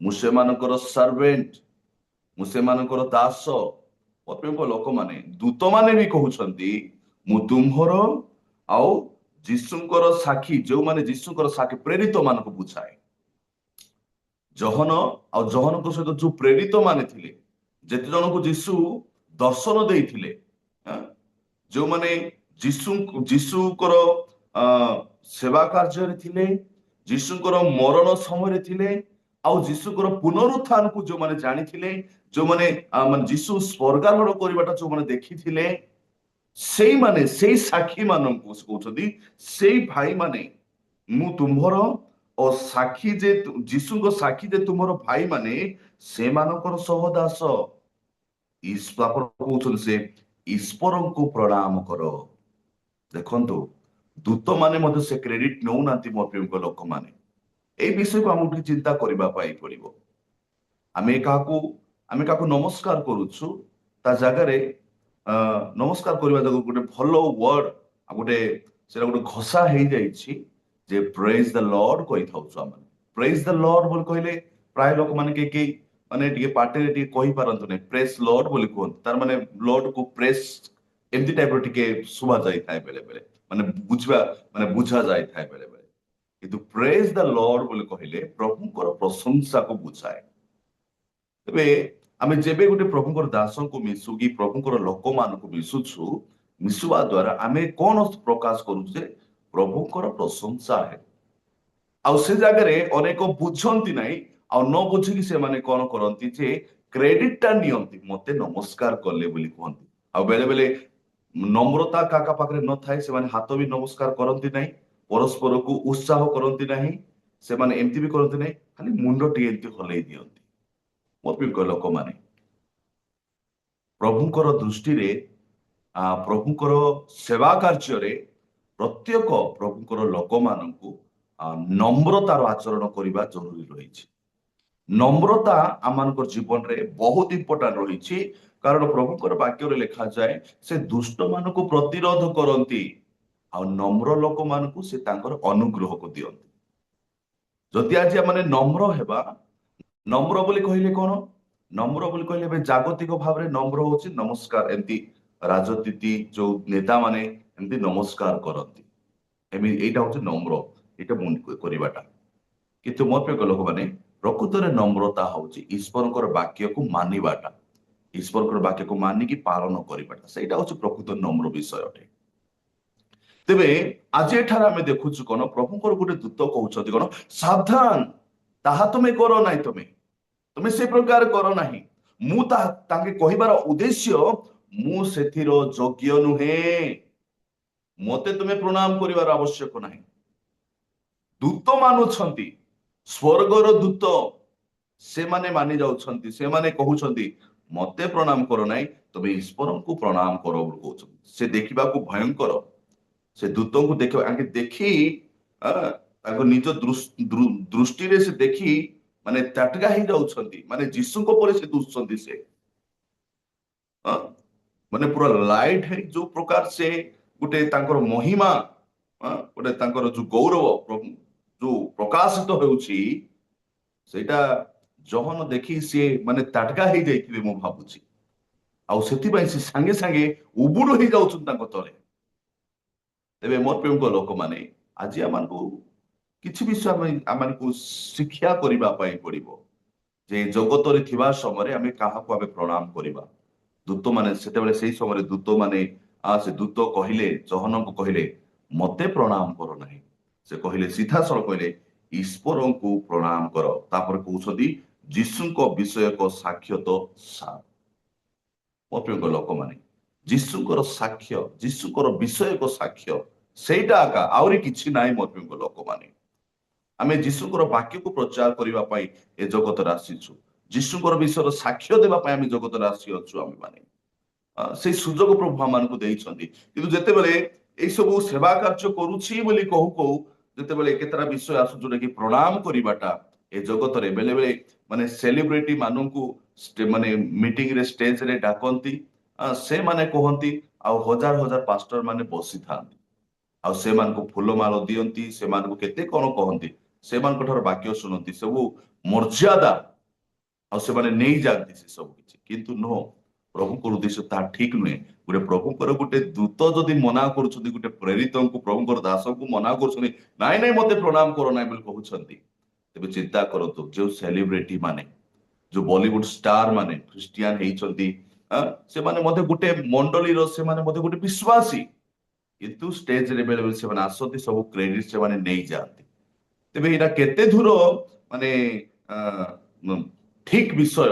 ମୁଁ ସେମାନଙ୍କର ସର୍ଭେଣ୍ଟ ମୁଁ ସେମାନଙ୍କର ଦାସ ଲୋକମାନେ ଦୂତମାନେ ବି କହୁଛନ୍ତି ମୁଁ ତୁମ୍ଭର ଆଉ ଯୀଶୁଙ୍କର ସାକ୍ଷୀ ଯୋଉମାନେ ଯୀଶୁଙ୍କର ସାକ୍ଷୀ ପ୍ରେରିତ ମାନଙ୍କୁ ବୁଝାଏ ଜହନ ଆଉ ଜହନଙ୍କ ସହିତ ଯୋଉ ପ୍ରେରିତ ମାନେ ଥିଲେ, ଯେତେ ଜଣଙ୍କୁ ଯୀଶୁ ଦର୍ଶନ ଦେଇଥିଲେ, ଯୋଉମାନେ ଯୀଶୁଙ୍କର ସେବା କାର୍ଯ୍ୟରେ ଥିଲେ, ଯୀଶୁଙ୍କର ମରଣ ସମୟରେ ଥିଲେ, ଆଉ ଯୀଶୁଙ୍କର ପୁନରୁତ୍ଥାନକୁ ଯୋଉମାନେ ଜାଣିଥିଲେ, ଯୋଉମାନେ ମାନେ ଯୀଶୁ ସ୍ୱର୍ଗାରୋହଣ କରିବାଟା ଯୋଉମାନେ ଦେଖିଥିଲେ, ସେଇମାନେ ସେଇ ସାକ୍ଷୀ ମାନଙ୍କୁ କହୁଛନ୍ତି, ସେଇ ଭାଇମାନେ ମୁଁ ତୁମ୍ଭର ଓ ସାକ୍ଷୀ ଯେ ଯୀଶୁଙ୍କ ସାକ୍ଷୀ ଯେ ତୁମର ଭାଇମାନେ ସେମାନଙ୍କର ସହଦାସ। ଆପଣ କହୁଛନ୍ତି ସେ ଈଶ୍ୱରଙ୍କୁ ପ୍ରଣାମ କର। ଦେଖନ୍ତୁ, ଦୂତ ମାନେ ମଧ୍ୟ ସେ କ୍ରେଡିଟ ନେଉନାହାନ୍ତି ମୋ ପ୍ରିୟ ଲୋକମାନେ। এই ବିଷୟକୁ ଆମକୁ ଟିକେ ଚିନ୍ତା କରିବା ପାଇଁ ପଡିବ। ଆମେ କାହାକୁ ନମସ୍କାର କରୁଛୁ, ତା ଜାଗାରେ ନମସ୍କାର କରିବା ଜାଗାକୁ ଗୋଟେ ଭଲ ୱାର୍ଡ ଗୋଟେ ସେଟା ଗୋଟେ ଘୋଷା ହେଇଯାଇଛି ଯେ ପ୍ରେଜ ଦ ଲର୍ଡ କହିଥାଉଛୁ ଆମେ। ପ୍ରେଜ ଦ ଲର୍ଡ ବୋଲି କହିଲେ ପ୍ରାୟ ଲୋକମାନେ କେହି ମାନେ ଟିକେ ପାଟିରେ ଟିକେ କହିପାରନ୍ତି ନାହିଁ, ପ୍ରେସ ଲର୍ଡ ବୋଲି କୁହନ୍ତି। ତାର ମାନେ ଲର୍ଡ କୁ ପ୍ରେସ ଏମିତି ଟାଇପର ଟିକେ ଶୁଭା ଯାଇଥାଏ ବେଳେ ବେଳେ, ମାନେ ବୁଝା ଯାଇଥାଏ ବେଳେ ବେଳେ। କିନ୍ତୁ ପ୍ରେଜ ଦ ଲର୍ଡ ବୋଲି କହିଲେ ପ୍ରଭୁଙ୍କର ପ୍ରଶଂସାକୁ ବୁଝାଏ। ତେବେ ଆମେ ଯେବେ ଗୋଟେ ପ୍ରଭୁଙ୍କର ଦାସଙ୍କୁ ମିଶୁ କି ପ୍ରଭୁଙ୍କର ଲୋକମାନଙ୍କୁ ମିଶୁବା ଦ୍ୱାରା ଆମେ କଣ ପ୍ରକାଶ କରୁଛୁ ଯେ ପ୍ରଭୁଙ୍କର ପ୍ରଶଂସା ହେ। ଆଉ ସେ ଜାଗାରେ ଅନେକ ବୁଝନ୍ତି ନାହିଁ, ଆଉ ନ ବୁଝିକି ସେମାନେ କଣ କରନ୍ତି ଯେ କ୍ରେଡିଟ ଟା ନିଅନ୍ତି, ମତେ ନମସ୍କାର କଲେ ବୋଲି କୁହନ୍ତି। ଆଉ ବେଳେ ବେଳେ ନମ୍ରତା କାହା ପାଖରେ ନଥାଏ, ସେମାନେ ହାତ ବି ନମସ୍କାର କରନ୍ତି ନାହିଁ, ପରସ୍ପରକୁ ଉତ୍ସାହ କରନ୍ତି ନାହିଁ, ସେମାନେ ଏମିତି ବି କରନ୍ତି ନାହିଁ, ଖାଲି ମୁଣ୍ଡ ଟିକେ ଏମିତି ହଲେଇ ଦିଅନ୍ତି। ମୋ ପ୍ରିୟ ଲୋକମାନେ, ପ୍ରଭୁଙ୍କର ଦୃଷ୍ଟିରେ ପ୍ରଭୁଙ୍କର ସେବା କାର୍ଯ୍ୟରେ ପ୍ରତ୍ୟେକ ପ୍ରଭୁଙ୍କର ଲୋକମାନଙ୍କୁ ନମ୍ରତାର ଆଚରଣ କରିବା ଜରୁରୀ ରହିଛି। ନମ୍ରତା ଆମମାନଙ୍କର ଜୀବନରେ ବହୁତ ଇମ୍ପୋର୍ଟାଣ୍ଟ ରହିଛି, କାରଣ ପ୍ରଭୁଙ୍କର ବାକ୍ୟରେ ଲେଖାଯାଏ ସେ ଦୁଷ୍ଟ ମାନଙ୍କୁ ପ୍ରତିରୋଧ କରନ୍ତି, ଆଉ ନମ୍ର ଲୋକମାନଙ୍କୁ ସେ ତାଙ୍କର ଅନୁଗ୍ରହକୁ ଦିଅନ୍ତି। ଯଦି ଆଜି ଆମେ ନମ୍ର ହେବା, ନମ୍ର ବୋଲି କହିଲେ କଣ? ନମ୍ର ବୋଲି କହିଲେ ଏବେ ଜାଗତିକ ଭାବରେ ନମ୍ର ହଉଛି ନମସ୍କାର, ଏମିତି ରାଜନୀତି ଯୋଉ ନେତା ମାନେ ଏମିତି ନମସ୍କାର କରନ୍ତି, ଏଇଟା ହଉଛି ନମ୍ର, ଏଇଟା କରିବାଟା। କିନ୍ତୁ ମୋ ପ୍ରିୟ ଲୋକମାନେ, ପ୍ରକୃତରେ ନମ୍ରତା ହଉଛି ଈଶ୍ୱରଙ୍କର ବାକ୍ୟକୁ ମାନିବାଟା, ଈଶ୍ୱରଙ୍କର ବାକ୍ୟକୁ ମାନିକି ପାଳନ କରିବାଟା, ସେଇଟା ହଉଛି ପ୍ରକୃତ ନମ୍ର ବିଷୟ ଅଟେ। ତେବେ ଆଜି ଏଠାରେ ଆମେ ଦେଖୁଛୁ କଣ, ପ୍ରଭୁଙ୍କର ଗୋଟେ ଦୂତ କହୁଛନ୍ତି କଣ, ସାବଧାନ, ତାହା ତୁମେ କର ନାହିଁ, ତୁମେ ସେ ପ୍ରକାର କର ନାହିଁ। ମୁଁ ତାଙ୍କେ କହିବାର ଉଦ୍ଦେଶ୍ୟ, ମୁଁ ସେଥିର ଯୋଗ୍ୟ ନୁହେଁ, ମତେ ତୁମେ ପ୍ରଣାମ କରିବାର ଆବଶ୍ୟକ ନାହିଁ। ଦୂତ ମାନୁଛନ୍ତି, ସ୍ୱର୍ଗର ଦୂତ ସେମାନେ ମାନି ଯାଉଛନ୍ତି, ସେମାନେ କହୁଛନ୍ତି ମତେ ପ୍ରଣାମ କର ନାହିଁ, ତମେ ଈଶ୍ୱରଙ୍କୁ ପ୍ରଣାମ କର ବୋଲି କହୁଛନ୍ତି। ସେ ଦେଖିବାକୁ ଭୟଙ୍କର, ସେ ଦୂତଙ୍କୁ ଦେଖି ତାଙ୍କ ନିଜ ଦୃଷ୍ଟିରେ ସେ ଦେଖି ମାନେ ତାଟକା ହେଇଯାଉଛନ୍ତି, ମାନେ ଯୀଶୁଙ୍କ ପରେ ସେ ଦୁଶୁଛନ୍ତି। ସେ ମାନେ ପୁରା ଲାଇଟ ହେଇ ଯୋଉ ପ୍ରକାର ସେ ଗୋଟେ ତାଙ୍କର ମହିମା, ଗୋଟେ ତାଙ୍କର ଯୋଉ ଗୌରବ ଯୋଉ ପ୍ରକାଶିତ ହେଉଛି, ସେଇଟା ଜହନ ଦେଖି ସିଏ ମାନେ ତାଟକା ହେଇଯାଇଥିବେ ମୁଁ ଭାବୁଛି। ଆଉ ସେଥିପାଇଁ ସେ ସାଙ୍ଗେ ସାଙ୍ଗେ ଉବୁଡ ହେଇଯାଉଛନ୍ତି ତାଙ୍କ ତଳେ। ତେବେ ମୋର ପ୍ରିୟ ଲୋକମାନେ, ଆଜି ଆମକୁ କିଛି ବିଷୟ ଆମକୁ ଶିକ୍ଷା କରିବା ପାଇଁ ପଡିବ ଯେ ଜଗତରେ ଥିବା ସମୟରେ ଆମେ କାହାକୁ ଆମେ ପ୍ରଣାମ କରିବା। ଦୂତ ମାନେ ସେତେବେଳେ ସେଇ ସମୟରେ ସେ ଦୂତ କହିଲେ, ଜହନକୁ କହିଲେ ମତେ ପ୍ରଣାମ କର ନାହିଁ, ସେ କହିଲେ ସିଧାସଳଖ କହିଲେ ଈଶ୍ୱରଙ୍କୁ ପ୍ରଣାମ କର। ତାପରେ କହୁଛନ୍ତି ଯୀଶୁଙ୍କ ବିଷୟକ ସାକ୍ଷ୍ୟ ତ ସାର। ମୋ ପ୍ରିୟ ଲୋକମାନେ, ଯୀଶୁଙ୍କର ସାକ୍ଷ୍ୟ, ଯୀଶୁଙ୍କର ବିଷୟକ ସାକ୍ଷ୍ୟ, ସେଇଟା ଆକା, ଆହୁରି କିଛି ନାହିଁ। ମୋ ପ୍ରିୟ ଲୋକମାନେ, ଆମେ ଯୀଶୁଙ୍କର ବାକ୍ୟକୁ ପ୍ରଚାର କରିବା ପାଇଁ ଏ ଜଗତରେ ଆସିଛୁ, ଯୀଶୁଙ୍କର ବିଷୟର ସାକ୍ଷ୍ୟ ଦେବା ପାଇଁ ଆମେ ଜଗତରେ ଆସିଅଛୁ। ଆମେମାନେ ସେଇ ସୁଯୋଗ ପ୍ରଭୁ ଆମମାନଙ୍କୁ ଦେଇଛନ୍ତି। କିନ୍ତୁ ଯେତେବେଳେ ଏଇ ସବୁ ସେବା କାର୍ଯ୍ୟ କରୁଛି ବୋଲି କହୁ ଯେତେବେଳେ କେତେଟା ବିଷୟ ଆସୁ ଯୋଉଟା କି ପ୍ରଣାମ କରିବାଟା ଏ ଜଗତରେ ବେଳେ ବେଳେ ମାନେ ସେଲିବ୍ରିଟି ମାନଙ୍କୁ ମାନେ ମିଟିଂରେ ଷ୍ଟେଜରେ ଡାକନ୍ତି, ସେମାନେ କହନ୍ତି, ଆଉ ହଜାର ହଜାର ପାଷ୍ଟର ମାନେ ବସିଥାନ୍ତି, ଆଉ ସେମାନଙ୍କୁ ଫୁଲମାଳ ଦିଅନ୍ତି, ସେମାନଙ୍କୁ କେତେ କଣ କହନ୍ତି, ସେମାନଙ୍କ ଠାରୁ ବାକ୍ୟ ଶୁଣନ୍ତି, ସବୁ ମର୍ଯ୍ୟାଦା ଆଉ ସେମାନେ ନେଇଯାଆନ୍ତି ସେ ସବୁ କିଛି। କିନ୍ତୁ ନୁହଁ, ପ୍ରଭୁଙ୍କର ଉଦ୍ଦେଶ୍ୟ ତାହା ଠିକ ନୁହେଁ। ଗୋଟେ ପ୍ରଭୁଙ୍କର ଗୋଟେ ଦୂତ ଯଦି ମନା କରୁଛନ୍ତି, ଗୋଟେ ପ୍ରେରିତଙ୍କୁ, ପ୍ରଭୁଙ୍କର ଦାସଙ୍କୁ ମନା କରୁଛନ୍ତି, ନାଇଁ ନାଇଁ ମତେ ପ୍ରଣାମ କର ନାହିଁ ବୋଲି କହୁଛନ୍ତି, तेबे चिंता करतो जो सेलिब्रिटी माने जो बॉलीवुड स्टार माने ख्रिस्टियन हेइचंती से माने मते गुटे मंडली रो से माने मते गुटे विश्वासी किंतु स्टेज रे बेले से माने आसती सब क्रेडिट से माने नहीं जाती तेबे एटा केते दूर माने ठीक विषय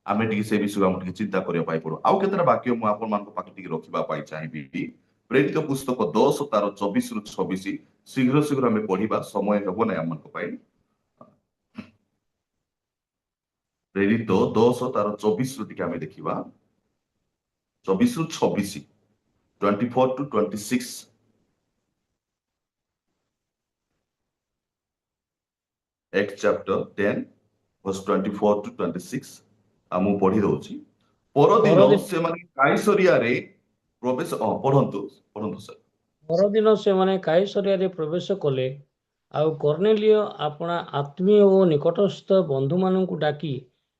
आमे टिके से विषय हम टिके चिंता करिया पाई पड़ो आउ केतरा वाक्य मु आपन मान को पाके टिके रखिबा पाई चाहिबी प्रेरित पुस्तक 10 तार 24 रु 26 शीघ्र शीघ्र हमें पढ़िबा समय हेबो नै हमन को पाई प्रेरित 10 तार 24 रु टिके हमें देखिबा 24 रु 26 24 to 26 Acts chapter 10 verse 24 to 26 आमु पढ़ी दउची परदिन से माने काइसरिया रे प्रवेश पढ़ंतु सर
परदिन से माने काइसरिया रे प्रवेश कले आउ कर्नेलियो अपना आत्मीय ओ निकटस्थ बंधु माननकु डाकी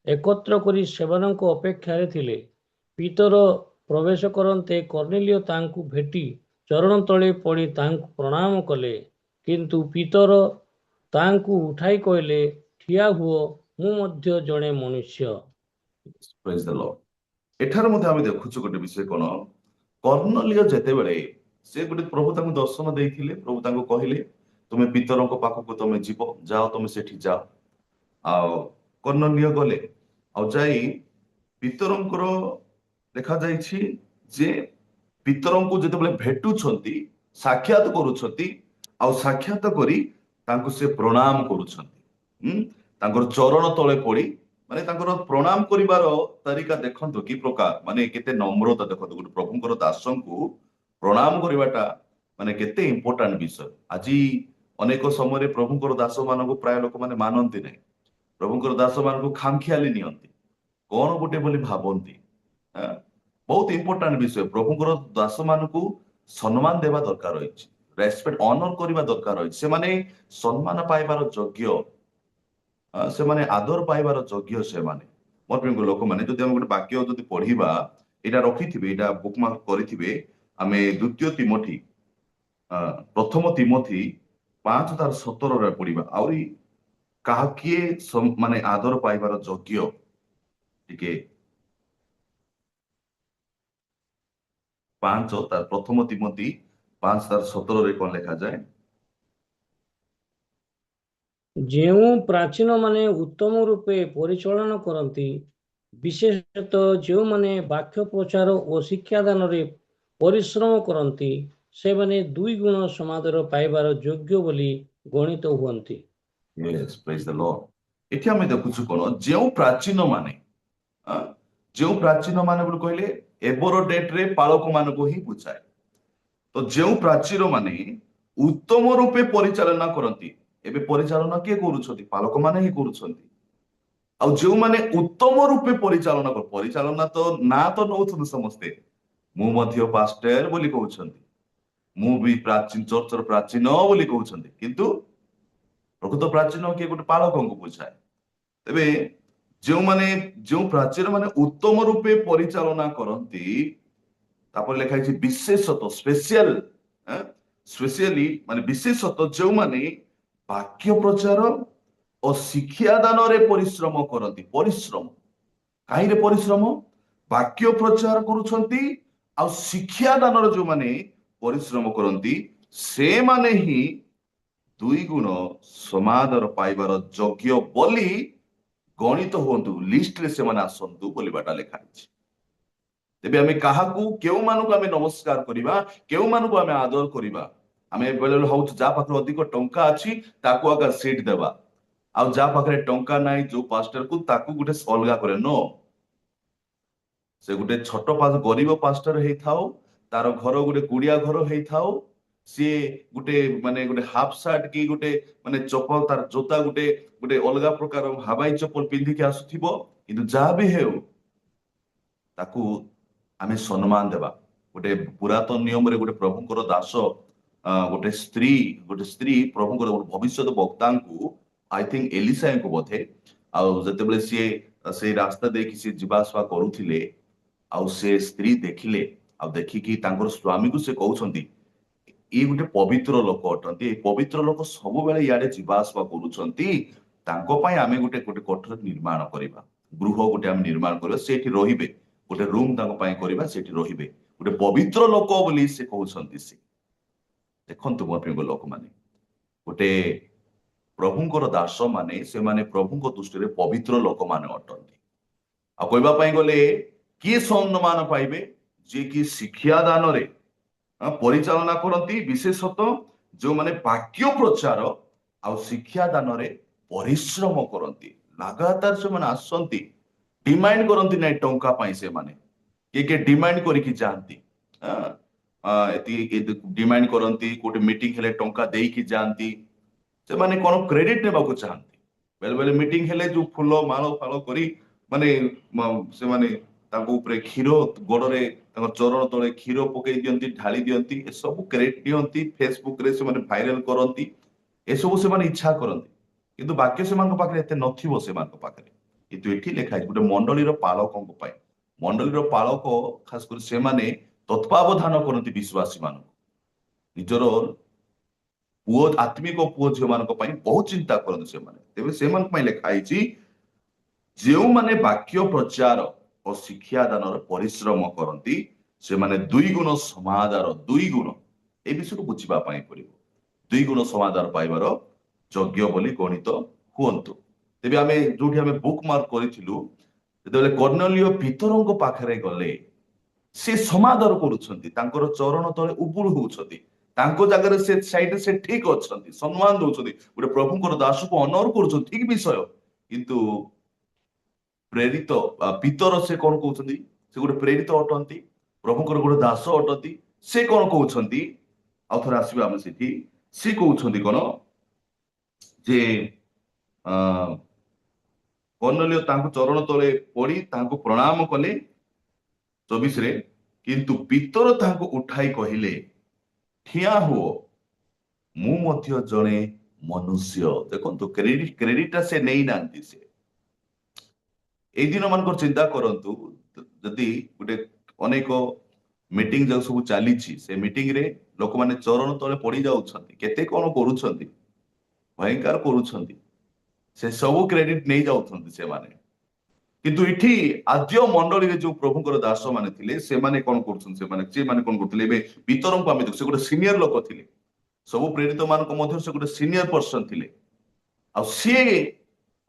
एकत्र करी सेवनक अपेक्षा रे थिले पीतर प्रवेश करन्ते कर्नेलियो तांकु भेटी चरण तळे पड़ी तांकु प्रणाम कले किंतु पीतर तांकु उठाई कहले ठिया हुओ मु मध्य जणे मनुष्य
प्रेज द लॉर्ड एठार मध्ये आमे देखुछु गोटे विषय कोन कर्नेलियो जेते बेले से गोटे प्रभु तांकु दर्शन देइथिले प्रभु तांकु कहिले तुमे पितरक पाखकु तुमे जीवो जाओ तुमे सेठी जाओ आ कर्नेलियो गले आ जाई पितरंकर देखा जाइछि जे पितरंकु जेते बेले भेटुछंती साक्षात करूछंती आ साक्षात करी तांकु से प्रणाम करूछंती तांकर चरण तळे पड़ी माने तांकर प्रणाम करिवार तरीका देखंतु कि प्रकार माने केते नम्रता देखंतु गुटे प्रभुंकर दासंकु प्रणाम करिवाटा माने केते इंपोर्टेंट विषय आजि अनेक समय रे प्रभुंकर दास मानको प्राय लोक माने मानंती नै प्रभुंकर दास मानको खामखियाली नियंती कोन गुटे बोली भाबंती बहुत इंपोर्टेंट विषय प्रभुंकर दास मानको सम्मान देवा दरकार होइछि रेस्पेक्ट ऑनर करिवा दरकार होइछि से माने सम्मान पाइबार योग्य से माने आदर पाइबार योग्य से माने मोर प्रिय लोक माने जदि हम गोटे वाक्य जदि पढ़िबा एटा रखिथिबे एटा बुकमार्क करिथिबे आमे द्वितीय तिमोथी प्रथम तिमोथी 5:17 रे पढ़िबा आउरी काहा किए माने आदर पाइबार योग्य टिके 5 तार प्रथम तिमोथी 5:17 रे कोन लिखा जाए
जेउ प्राचीन माने उत्तम रूपे परिचालन करती विशेषतः जो माने वाक्य प्रचार और शिक्षादान रे परिश्रम करती से माने दुई गुण समादर पाइबार योग्य बोली गणित हुअंती
यस प्रेज द लॉर्ड एठी हम देखुछु कोन जेउ प्राचीन माने बोल कहले एबरो डेट रे पालक मान को ही बुझाए तो जेउ प्राचीन माने उत्तम रूपे परिचालन करती एबे परिचालन के करूछथि पालक माने ही करूछथि आ जो माने उत्तम रूपे परिचालन तो ना तो नउथु समस्ते मु मध्य पास्टर बोली कहउछथि मु भी प्राचीन चर्चर प्राचीन बोली कहउछथि किंतु प्रकृत प्राचीन के गोटे पालक को बुझाए तबे जो प्राचीन माने उत्तम रूपे परिचालन करती तापर लेखा है विशेषतः स्पेशली माने विशेषतः जो माने वाक्य प्रचार और शिक्षादान रे परिश्रम करती परिश्रम काहे रे परिश्रम वाक्य प्रचार करूछंती आ शिक्षादान रे जो माने परिश्रम करती से माने ही दुई गुण समादर पाइबार योग्य बोली गणित होंतु लिस्ट रे से माने आसंतु बोली बाटा लिखा है तेबे हमें काहाकू केउ मानको हमें नमस्कार करिबा केउ मानको हमें आदर करिबा आमे बेले हाउच जा पाखरे अधिक टंका अछि ताकू आगा सीट देबा आ जा पाखरे टंका नाही जो पास्टर को ताकू गुटे अलगा करे नो से गुटे छोट पास गरीब पास्टर हेई थाओ तार घर गुटे कुडिया घर हेई थाओ सी गुटे माने गुटे हाफ शर्ट की गुटे माने चप्पल तार जोता गुटे गुटे अलगा प्रकार हवाई चप्पल पिंधि के आसुथिबो किंतु जा भी हेउ ताकू आमे सम्मान देबा गोटे पुरातन नियम रे गोटे प्रभुंकर दास गोटे स्त्री प्रभुंकर भविष्य वक्ता को आई थिंक एलिसा को बोधे आते सी से रास्ता देखी सी जीवासवा करुले से स्त्री देखिले देखिकी स्वामी को से कहउछंती ये गोटे पवित्र लोक अटंती पवित्र लोक सब बेले इे जीवा आसवा करुँच आम गोटे गोटे कोठर निर्माण करवा गृह गोटे आम निर्माण करवा से रहिबे गोटे रूम करवा से रहिबे गोटे पवित्र लोक बोली से कहउछंती से देखंतु मोर प्रिय लोक माने गोटे प्रभुंकर दास माने से माने प्रभुंक दृष्टि रे पवित्र लोक माने अटंती आ कहबा पई गले किए सम्मान पाइबे जे कि शिक्षा दान रे परिचालना करती विशेषतः जो माने वाक्य प्रचार आ शिक्षा दान रे परिश्रम करती लगातार से माने आसंती डिमांड करती ना टंका पाई से माने के डिमांड करिकी जाती डिमांड करती कोटे मीटिंग हेले टंका देकी जाती से माने कोन क्रेडिट नेबा को चाहती बेले बेले मीटिंग हेले जो फूल माल फाल करी माने से माने ताको ऊपर क्षीर गोड़े चरण तले क्षीर पकई दियंती ढाली दियंती ए सब क्रेडिट दियंती फेसबुक रे से माने वायरल करंती ए सब से माने इच्छा करंती किंतु वाक्य से मान पाखरे एते नथिबो से मान पाखरे किंतु एठी लेखा है गोटे मंडलीर पालकन पाई मंडलीर पालक खास कर से माने तत्वावधान करंती विश्वासी मान निजर पुओ आत्मिक पुओ झियो मान बहुत चिंता करंती से माने तेबे से मान पई लेखा आइची जेउ माने वाक्य प्रचार और शिक्षा दान परिश्रम करती से माने दुई गुण समादार दुई गुण ए विषय को बुझा पड़ो दुई गुण समादार पाइबार योग्य बोली गणित हुंतु तेबे आमे जोठी आमे बुक मार्क करिथिलु जेतेबेले कर्नेलियो पितरंको पाखरे गले से समादार करूछंती तांकर चरण तळे उबुळ होउछंती तांको जागर से साइड से ठीक अछंती सम्मान दोछंती गोटे प्रभुंकर दास को ऑनर करूछंती ठीक विषय किंतु प्रेरित पितर से कौन कहते से गोटे प्रेरित अटंती प्रभुंकर गोटे दास अटंती से कौन कहते आउ थे आसवा आम से कहते कौन जे कर्नेलियो तांको चरण तले पड़ी तांको प्रणाम कले 24 रे किंतु पितर तांको उठाई कहिले ठिया हुओ मु मध्य जणे मनुष्य देखंतु क्रेडिट से नहीं नांती से ए दिन मान चिंता करंतु जदि गोटे अनेक मीटिंग जो सब चली से मीटिंग रे लोक माने चरण तले पड़ी जाउछंती केते कोन करूछंती भयंकर करूछंती से सब क्रेडिट नहीं जाउछंती से माने किंतु इठी आद्य मंडली रे जो प्रभुंकर दास माने थिले से माने कोन करूछन से माने कोन करथिले बे पितरन को आमे से गोटे सीनियर लोक थिले सब प्रेरित मान को मध्य से गोटे सीनियर पर्सन थिले आ से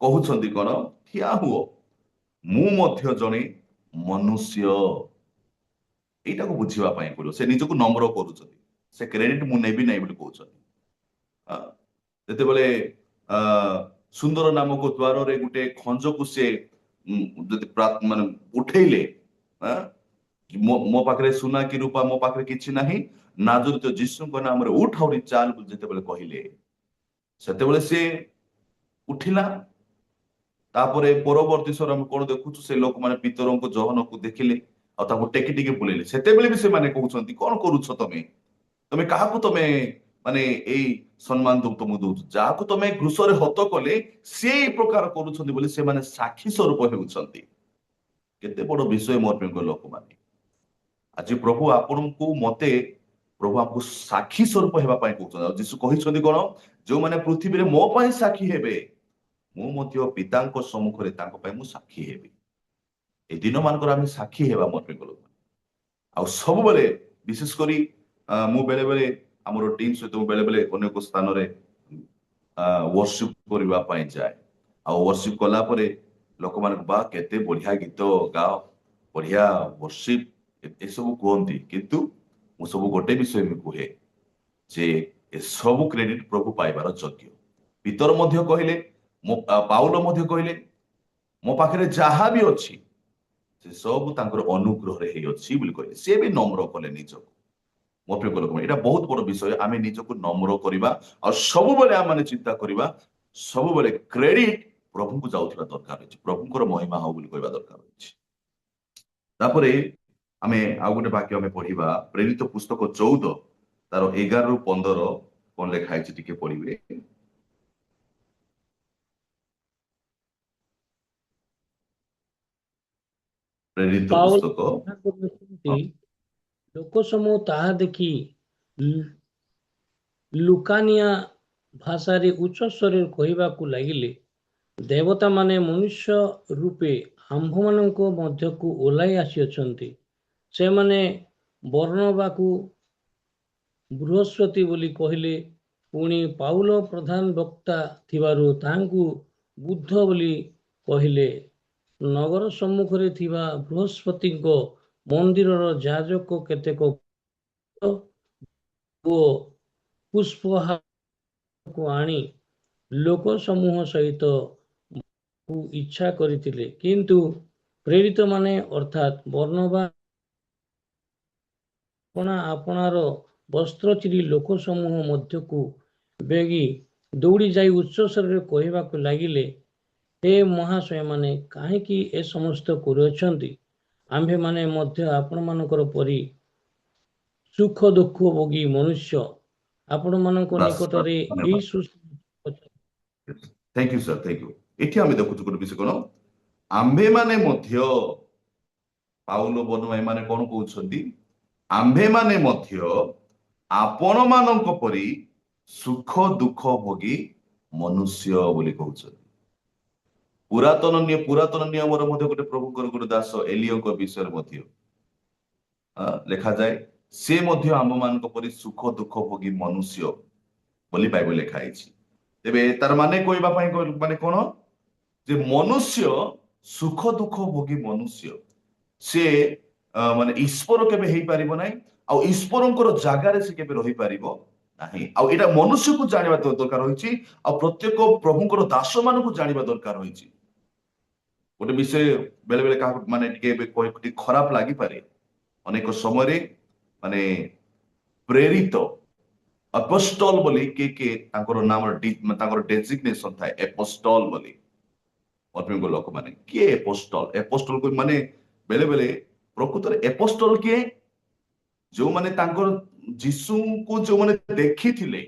कहउछंती कोन ठिया हुओ मु मध्य जने मनुष्य एटा को बुझिबा पई पड़ो से निजको नम्र करूछथि से क्रेडिट मु नेबी नै बोली कहउछथि जते बेले सुंदर नामक द्वार रे गुटे खंज को से जते माने उठेइले मो पाखरे सुना कि रूपा मो पाखरे किछि नाही नाजरित यीशु को नाम रे उठ और चाल जते बेले कहिले सेते बेले से उठिला तापरे परवर्ती स्वर हम कोन देखुछु से लोक माने पितरों को जहन को देखिले आ ताको टेकी टेकी बुलेले सेते बेले भी से माने कहउछंती कोन करूछ तमे काहा को तमे माने एई सम्मान तुम दउ जा को तमे घुसरे हत कले सेई प्रकार करूछंती बोली से माने साक्षी स्वरूप हेउछंती केते बड़ विषय मोर प्रिय लोक माने आज प्रभु आपन को मते प्रभु आपको साक्षी स्वरूप हेबा पई कहउछंती यीशु कहिछंती कोन जो माने पृथ्वी रे मो पई साक्षी हेबे मु मध्य पितांको सम्मुख रे तांको पई मु साक्षी हेबी ए दिन मानकर आमे साक्षी हेबा मोर प्रिय लोक आ सब बेले विशेष करी मु बेले बेले हमर टीम सहित बेले बेले अनेक स्थान रे वर्शिप करबा पई जाय आ वर्शिप कला परे लोक मान बा केते बढ़िया गीत गाओ बढ़िया वर्शिप ए सब कहंती किंतु मु सब गोटे विषय में कहे जे ए सब क्रेडिट प्रभु पाइबार योग्य पितर मध्य कहिले पाउल मध्य कहले मो पाखरे जहा भी अच्छी से सब तांकर अनुग्रह रे हे अछि बोली कहले से भी नम्र कले निजको मो प्रिय लोक एटा बहुत बड़ विषय आमे निजको नम्र करिबा और सब बेले आ माने चिंता करिबा सब बेले क्रेडिट प्रभु को जाउथला दरकार अछि प्रभुंकर महिमा हो बोली कहबा दरकार अछि तापरे आमे आ गोटे वाक्य आमे पढिबा प्रेरित पुस्तक 14 तार 11 रु 15 कोन लेखा अछि टिके पढिबे प्रेरित
पाउल
पुस्तक
लोक समूह ताहा देखि ଲୁକାନିଆ ଭାଷାରେ ଉଚ୍ଚ ସ୍ୱରରେ କହିବାକୁ ଲାଗିଲେ, ଦେବତାମାନେ ମନୁଷ୍ୟ ରୂପେ ଆମ୍ଭମାନଙ୍କ ମଧ୍ୟକୁ ଓହ୍ଲାଇ ଆସିଅଛନ୍ତି। ସେମାନେ ବର୍ଣ୍ଣବାକୁ ବୃହସ୍ପତି ବୋଲି କହିଲେ। ପୁଣି ପାଉଲ ପ୍ରଧାନ ବକ୍ତା ଥିବାରୁ ତାହାଙ୍କୁ ବୁଦ୍ଧ ବୋଲି କହିଲେ। ନଗର ସମ୍ମୁଖରେ ଥିବା ବୃହସ୍ପତିଙ୍କ ମନ୍ଦିରର ଯାଜକ କେତେକ ଓ ପୁଷ୍ପହାରକୁ ଆଣି ଲୋକ ସମୂହ ସହିତ ଇଚ୍ଛା କରିଥିଲେ, କିନ୍ତୁ ପ୍ରେରିତମାନେ ଅର୍ଥାତ୍ ବର୍ଣ୍ଣବା ଆପଣାର ବସ୍ତ୍ର ଚିରି ଲୋକ ସମୂହ ମଧ୍ୟକୁ ବେଗି ଦୌଡ଼ି ଯାଇ ଉଚ୍ଚସ୍ୱରରେ କହିବାକୁ ଲାଗିଲେ, ହେ ମହାଶୟମାନେ, କାହିଁକି ଏ ସମସ୍ତ କରୁଅଛନ୍ତି? ଆମ୍ଭେମାନେ ମଧ୍ୟ ଆପଣମାନଙ୍କର ପରି ସୁଖ ଦୁଃଖ ଭୋଗୀ ମନୁଷ୍ୟ। ଆପଣମାନଙ୍କ
ବାସ୍,
ନିକଟରେ
ଧନ୍ୟବାଦ।
ଏହି
thank you sir, thank you. ଏଠି ଆମେ ଦେଖୁଛୁ ଗୋଟେ ବିଷୟ କଣ, ଆମ୍ଭେମାନେ ମଧ୍ୟ, ପାଉଲ ବର୍ଣ୍ଣବା ଏମାନେ କଣ କହୁଛନ୍ତି, ଆମ୍ଭେମାନେ ମଧ୍ୟ ଆପଣମାନଙ୍କ ପରି ସୁଖ ଦୁଃଖ ଭୋଗୀ ମନୁଷ୍ୟ ବୋଲି କହୁଛନ୍ତି। ପୁରାତନ ନିୟମର ମଧ୍ୟ ଗୋଟେ ପ୍ରଭୁଙ୍କର ଗୋଟେ ଦାସ ଏଲିଓଙ୍କ ବିଷୟରେ ମଧ୍ୟ ଲେଖାଯାଏ, ସେ ମଧ୍ୟ ଆମମାନଙ୍କ ପରି ସୁଖ ଦୁଃଖ ଭୋଗୀ ମନୁଷ୍ୟ ବୋଲି ବାଇବେଲ ଲେଖା ହେଇଛି। ତେବେ ତାର ମାନେ କହିବା ପାଇଁ ମାନେ କଣ, ଯେ ମନୁଷ୍ୟ ସୁଖ ଦୁଃଖ ଭୋଗୀ ମନୁଷ୍ୟ, ସେ ମାନେ ଈଶ୍ୱର କେବେ ହେଇପାରିବ ନାହିଁ, ଆଉ ଈଶ୍ୱରଙ୍କର ଜାଗାରେ ସେ କେବେ ରହିପାରିବ ନାହିଁ। ଆଉ ଏଇଟା ମନୁଷ୍ୟକୁ ଜାଣିବା ଦରକାର ହୋଇଛି, ଆଉ ପ୍ରତ୍ୟେକ ପ୍ରଭୁଙ୍କର ଦାସ ମାନଙ୍କୁ ଜାଣିବା ଦରକାର ହୋଇଛି। ଗୋଟେ ବିଷୟ ବେଳେ ବେଳେ କାହାକୁ ମାନେ ଟିକେ ଖରାପ ଲାଗିପାରେ, ଅନେକ ସମୟରେ ମାନେ ପ୍ରେରିତ ଆପୋଷ୍ଟଲ ବୋଲି କିଏ ତାଙ୍କର ନାମ ତାଙ୍କର ଡେଜିଗ୍ନେସନ ଥାଏ ଆପୋଷ୍ଟଲ ବୋଲି। ଲୋକମାନେ କିଏ ଆପୋଷ୍ଟଲ ମାନେ ବେଳେ ବେଳେ ପ୍ରକୃତରେ ଆପୋଷ୍ଟଲ କିଏ, ଯୋଉମାନେ ତାଙ୍କର ଯୀଶୁଙ୍କୁ ଯୋଉମାନେ ଦେଖିଥିଲେ,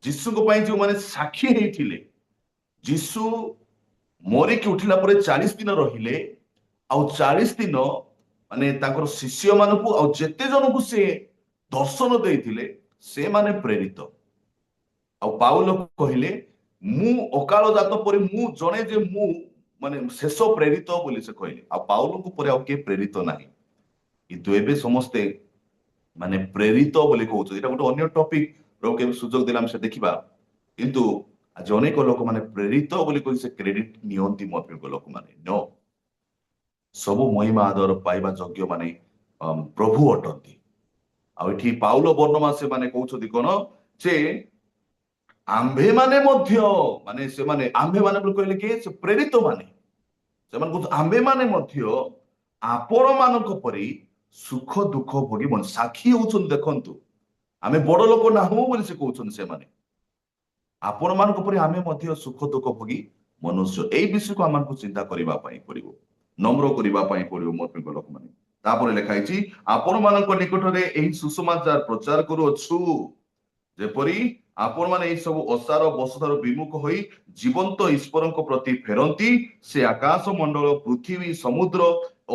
ଯୀଶୁଙ୍କ ପାଇଁ ଯୋଉମାନେ ସାକ୍ଷୀ ହେଇଥିଲେ, ଯୀଶୁ ମରିକି ଉଠିଲା ପରେ 40 ଦିନ ରହିଲେ, ଆଉ 40 ଦିନ ମାନେ ତାଙ୍କର ଶିଷ୍ୟ ମାନଙ୍କୁ ଆଉ ଯେତେ ଜଣଙ୍କୁ ସେ ଦର୍ଶନ ଦେଇଥିଲେ, ସେମାନେ ପ୍ରେରିତ। ଆଉ ପାଉଲ କହିଲେ, ମୁଁ ଅକାଳ ଜାତ ପରେ ମୁଁ ଜଣେ ଯେ ମୁଁ ମାନେ ଶେଷ ପ୍ରେରିତ ବୋଲି ସେ କହିଲେ। ଆଉ ପାଉଲଙ୍କୁ ପରେ ଆଉ କିଏ ପ୍ରେରିତ ନାହିଁ, କିନ୍ତୁ ଏବେ ସମସ୍ତେ ମାନେ ପ୍ରେରିତ ବୋଲି କହୁଛନ୍ତି। ଏଇଟା ଗୋଟେ ଅନ୍ୟ ଟପିକ, କେବେ ସୁଯୋଗ ଦେଲେ ଆମେ ସେ ଦେଖିବା। କିନ୍ତୁ ଆଜି ଅନେକ ଲୋକମାନେ ପ୍ରେରିତ ବୋଲି କହି ସେ କ୍ରେଡିଟ ନିଅନ୍ତି ମଧ୍ୟ ଲୋକମାନେ। ନ, ସବୁ ମହିମା ଆଦର ପାଇବା ଯୋଗ୍ୟ ମାନେ ପ୍ରଭୁ ଅଟନ୍ତି। ଆଉ ଏଠି ପାଉଲ ବର୍ଣ୍ଣମା ସେମାନେ କହୁଛନ୍ତି କଣ, ଯେ ଆମ୍ଭେମାନେ ମଧ୍ୟ, ମାନେ ସେମାନେ ଆମ୍ଭେମାନେ ବୋଲି କହିଲେ କିଏ, ସେ ପ୍ରେରିତ ମାନେ। ସେମାନେ କହୁଛନ୍ତି ଆମ୍ଭେମାନେ ମଧ୍ୟ ଆପଣ ମାନଙ୍କ ପରି ସୁଖ ଦୁଃଖ ଭୋଗୀ ସାକ୍ଷୀ ହଉଛନ୍ତି। ଦେଖନ୍ତୁ, ଆମେ ବଡ ଲୋକ ନାହୁଁ ବୋଲି ସେ କହୁଛନ୍ତି। ସେମାନେ ଆପଣ ମାନଙ୍କ ପରି ଆମେ ମଧ୍ୟ ସୁଖ ଦୁଃଖ ଭୋଗୀ ମନୁଷ୍ୟ। ଏଇ ବିଷୟକୁ ଆମକୁ ଚିନ୍ତା କରିବା ପାଇଁ ପଡିବ, ନମ୍ର କରିବା ପାଇଁ ପଡିବ ମୋର ଲୋକମାନେ। ତାପରେ ଲେଖା ହେଇଛି, ଆପଣ ମାନଙ୍କ ନିକଟରେ ଏହି ସୁସମାଚାର ପ୍ରଚାର କରୁଅଛୁ, ଯେପରି ଆପଣ ମାନେ ଏଇ ସବୁ ଅସାର ବସତାର ବିମୁଖ ହୋଇ ଜୀବନ୍ତ ଈଶ୍ୱରଙ୍କ ପ୍ରତି ଫେରନ୍ତି। ସେ ଆକାଶ ମଣ୍ଡଳ, ପୃଥିବୀ, ସମୁଦ୍ର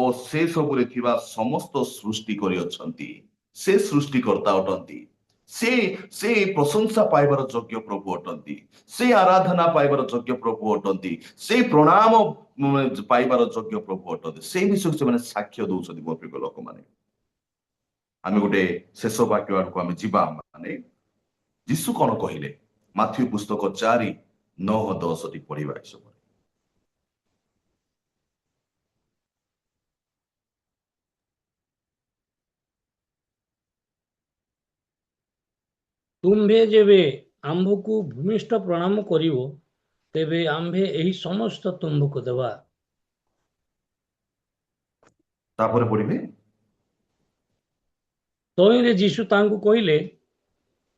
ଓ ସେ ସବୁରେ ଥିବା ସମସ୍ତ ସୃଷ୍ଟି କରିଅଛନ୍ତି। ସେ ସୃଷ୍ଟିକର୍ତ୍ତା ଅଟନ୍ତି। ସେ ପ୍ରଶଂସା ପାଇବାର ଯୋଗ୍ୟ ପ୍ରଭୁ ଅଟନ୍ତି। ସେ ଆରାଧନା ପାଇବାର ଯୋଗ୍ୟ ପ୍ରଭୁ ଅଟନ୍ତି। ସେ ପ୍ରଣାମ ପାଇବାର ଯୋଗ୍ୟ ପ୍ରଭୁ ଅଟନ୍ତି। ସେଇ ବିଷୟକୁ ସେମାନେ ସାକ୍ଷ୍ୟ ଦଉଛନ୍ତି ମୋ ପ୍ରିୟ ଲୋକମାନେ। ଆମେ ଗୋଟେ ଶେଷ ବାକ୍ୟ ଆଡକୁ ଆମେ ଯିବା। ମାନେ ଯୀଶୁ କଣ କହିଲେ, ମାଥ୍ୟୁ ପୁସ୍ତକ 4:9-10 ପଢିବା ଏ ସମୟରେ।
ତୁମ୍ଭେ ଯେବେ ଆମ୍ଭକୁ ଭୂମିଷ୍ଠ ପ୍ରଣାମ କରିବ, ତେବେ ଆମ୍ଭେ ଏହି ସମସ୍ତ ତୁମ୍ଭକୁ ଦେବା।
ତାପରେ ପଢିବେ,
ତହିଁରେ ଯୀଶୁ ତାଙ୍କୁ କହିଲେ,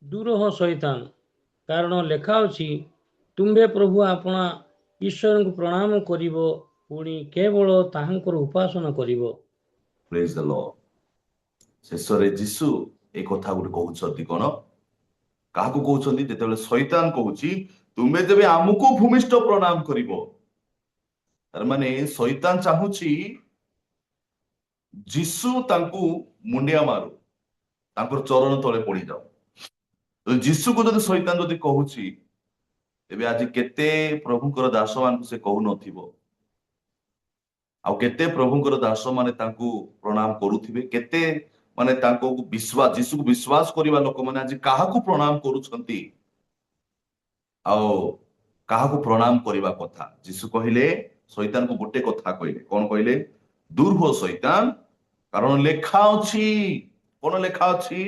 ଦୂର ହ ଶୈତାନ, କାରଣ ଲେଖା ଅଛି, ତୁମ୍ଭେ ପ୍ରଭୁ ଆପଣା ଈଶ୍ୱରଙ୍କୁ ପ୍ରଣାମ କରିବ, ପୁଣି କେବଳ ତାହାଙ୍କର ଉପାସନା କରିବ।
ପ୍ରେଜ୍ ଦ ଲର୍ଡ। ଶେଷରେ ଯୀଶୁ ଏ କଥା ଗୋଟେ କହୁଛନ୍ତି କଣ, କାହାକୁ କହୁଛନ୍ତି, ଯେତେବେଳେ ଶୈତାନ କହୁଛି ତୁମେ ଯେବେ ଆମକୁ ଭୂମିଷ୍ଠ ପ୍ରଣାମ କରିବ, ତାର ମାନେ ଶୈତାନ ଚାହୁଁଛି ଯୀଶୁ ତାଙ୍କୁ ମୁଣ୍ଡିଆ ମାରୁ, ତାଙ୍କର ଚରଣ ତଳେ ପଡିଯାଉ। ତ ଯୀଶୁ को ଯଦି ଶୈତାନ ଯଦି କହୁଛି ତେବେ ଆଜି କେତେ ପ୍ରଭୁଙ୍କର ଦାସ ମାନଙ୍କୁ ସେ କହୁନଥିବ ଆଉ କେତେ ପ୍ରଭୁଙ୍କର ଦାସ ମାନେ ତାଙ୍କୁ ପ୍ରଣାମ କରୁଥିବେ କେତେ ମାନେ ତାଙ୍କୁ ବିଶ୍ୱାସ ଯୀଶୁକୁ ବିଶ୍ୱାସ କରିବା ଲୋକମାନେ ଆଜି କାହାକୁ ପ୍ରଣାମ କରୁଛନ୍ତି ଆଉ କାହାକୁ ପ୍ରଣାମ କରିବା କଥା ଯୀଶୁ କହିଲେ ଶୈତାନକୁ ଗୋଟେ କଥା କହିଲେ କଣ କହିଲେ ଦୂର ହୋ ଶୈତାନ କାରଣ ଲେଖା ଅଛି କଣ ଲେଖା ଅଛି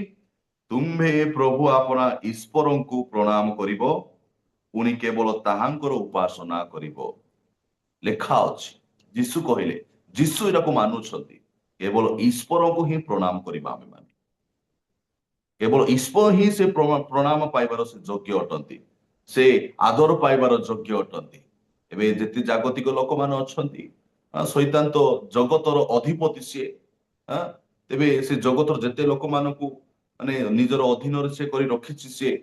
ତୁମ୍ଭେ ପ୍ରଭୁ ଆପଣା ଈଶ୍ୱରଙ୍କୁ ପ୍ରଣାମ କରିବ ପୁଣି କେବଳ ତାହାଙ୍କର ଉପାସନା କରିବ ଲେଖା ଅଛି ଯୀଶୁ କହିଲେ ଯୀଶୁ ଏଟାକୁ ମାନୁଛନ୍ତି କେବଳ ଈଶ୍ୱରଙ୍କୁ ହିଁ ପ୍ରଣାମ କରିବା ଆମେ ମାନେ କେବଳ ଈଶ୍ୱର ହିଁ ସେ ପ୍ରଣାମ ପାଇବାର ସେ ଯୋଗ୍ୟ ଅଟନ୍ତି ସେ ଆଦର ପାଇବାର ଯୋଗ୍ୟ ଅଟନ୍ତି ଏବେ ଯେତେ ଜାଗତିକ ଲୋକମାନେ ଅଛନ୍ତି ଶୈତାନ ତ ଜଗତର ଅଧିପତି ସିଏ ତେବେ ସେ ଜଗତର ଯେତେ ଲୋକମାନଙ୍କୁ ମାନେ ନିଜର ଅଧୀନରେ ସେ କରି ରଖିଛି ସିଏ